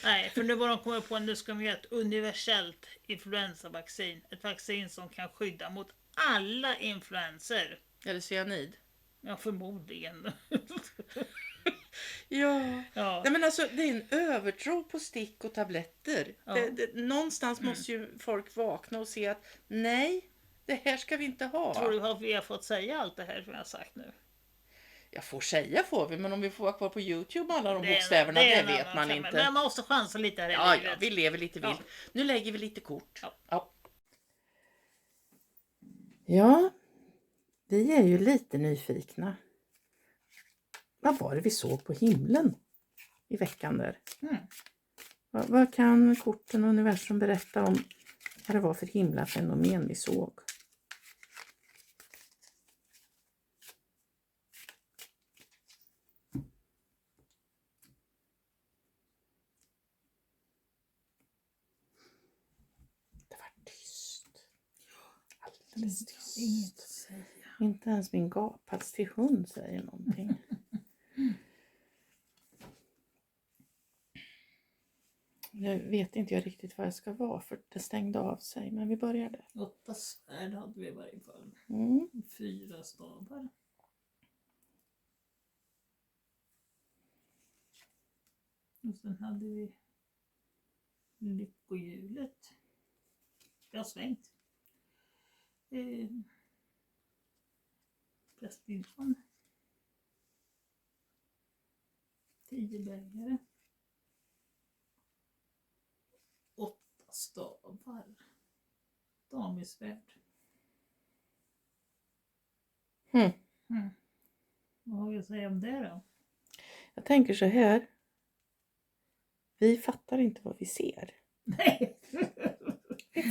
Nej, för nu var de kommit på att nu ska vi göra ett universellt influensavaccin. Ett vaccin som kan skydda mot alla influenser. Eller cyanid. Ja, förmodligen. Ja. Nej, men alltså, det är en övertro på stick och tabletter. Ja. Någonstans måste ju folk vakna och se att nej, det här ska vi inte ha. Tror du att vi har fått säga allt det här som jag har sagt nu? Jag får vi, men om vi får vara kvar på YouTube alla de bokstäverna, det vet man inte. Men man måste chansa lite här i livet. Ja, vi lever lite vilt. Nu lägger vi lite kort. Ja, vi är ju lite nyfikna. Vad var det vi såg på himlen i veckan där? Vad kan korten och universum berätta om vad det var för himlafenomen vi såg? Det var tyst. Alldeles tyst. Inget att säga. Inte ens min gaphals till hund säger någonting. Nu vet inte jag riktigt vad jag ska vara för det stängde av sig. Men vi började. 8 svärd hade vi i varje fall. 4 stavar. Och sen hade vi lyckohjulet. Jag har svängt. Prästbilden. 10 bägare. 8 stavar. Damisvärd. Vad har vi att säga om det då? Jag tänker så här. Vi fattar inte vad vi ser. Nej.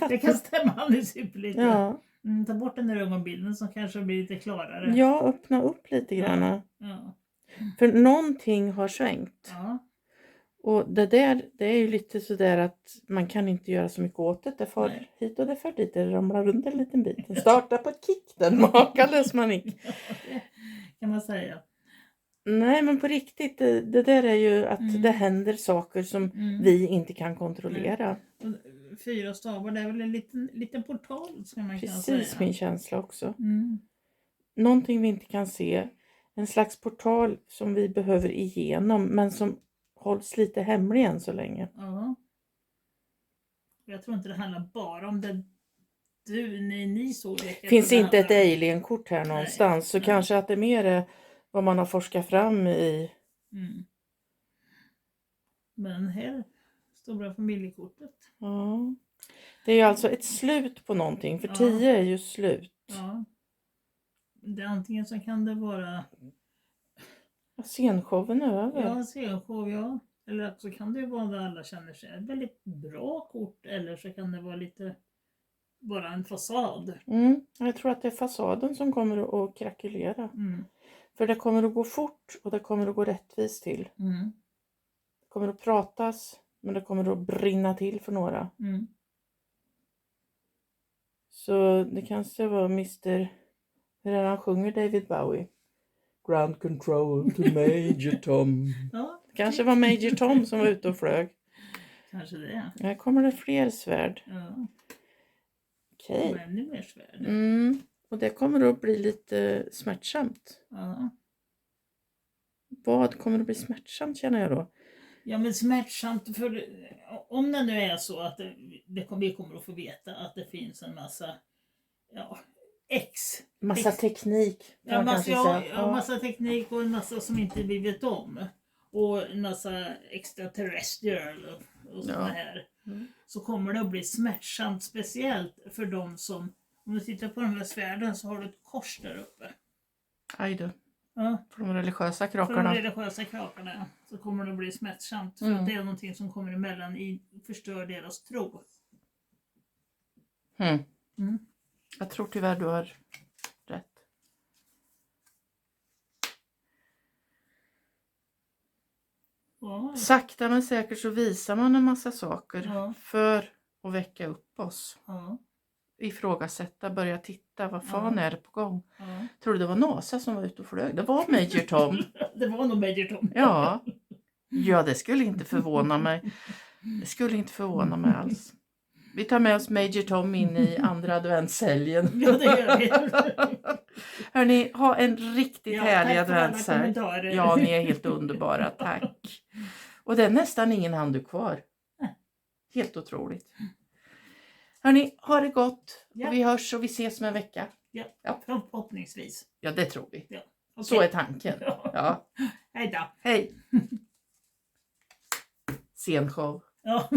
Det kan stämma alldeles ypperligt. Ja. Ta bort den där ögonbilden som kanske blir lite klarare. Ja, öppna upp lite grann. Ja. För någonting har svängt. Ja. Och det där, det är ju lite sådär att man kan inte göra så mycket åt det. Det far hit och det far dit. Det ramlar runt en liten bit. Den startar på ett kick, den makalös manik. Kan man säga. Nej, men på riktigt, det där är ju att det händer saker som vi inte kan kontrollera. 4 stavar, det är väl en liten portal ska man kunna säga. Precis min känsla också. Någonting vi inte kan se. En slags portal som vi behöver igenom men som hålls lite hemlig än så länge. Ja. Jag tror inte det handlar bara om det ni såg. Finns inte ett alien-kort här någonstans så kanske att det mer är vad man har forskat fram i. Men här stora familjekortet. Ja. Det är ju alltså ett slut på någonting. För 10 är ju slut. Ja. Det är antingen så kan det vara... Scenshowen är över. Ja, scenshow, ja. Eller så kan det ju vara där alla känner sig ett väldigt bra kort. Eller så kan det vara lite... bara en fasad. Jag tror att det är fasaden som kommer att krackelera. För det kommer att gå fort och det kommer att gå rättvist till. Det kommer att pratas men det kommer att brinna till för några. Så det kanske var Mr. Hur är han sjunger David Bowie? Ground control to Major Tom. Ja. Kanske var Major Tom som var ute och flög. Kanske det. Här kommer det fler svärd. Ja. Okej. Och ännu mer svärd. Och det kommer att bli lite smärtsamt. Ja. Vad kommer att bli smärtsamt känner jag då? Ja, men smärtsamt för om det nu är så att vi kommer att få veta att det finns en massa Massa teknik. Ja, massa teknik och en massa som inte vi vet om. Och en massa extraterrestrial och sådana här. Så kommer det att bli smärtsamt, speciellt för de som, om du tittar på de här svärden så har du ett kors där uppe. Aj då. Ja. För de religiösa krakarna. För de religiösa krakarna så kommer det att bli smärtsamt. För att det är någonting som kommer emellan förstör deras tro. Jag tror tyvärr du har rätt. Ja. Sakta men säkert så visar man en massa saker för att väcka upp oss. Ja. Ifrågasätta, börja titta, vad fan är det på gång? Ja. Tror du det var NASA som var ute och flög? Det var Major Tom. Det var nog Major Tom. Ja, det skulle inte förvåna mig. Det skulle inte förvåna mig alls. Vi tar med oss Major Tom in i andra adventshelgen. Ja, det gör vi. Hörrni, ha en riktigt härlig adventshelg. kommentarer. Ja, ni är helt underbara, tack. Och det är nästan ingen handduk kvar. Helt otroligt. Hörni, ha det gott. Ja. Och vi hörs och vi ses om en vecka. Ja, förhoppningsvis. Ja, det tror vi. Ja. Okay. Så är tanken. Ja. Hej då. Hej. Scenshow. Ja.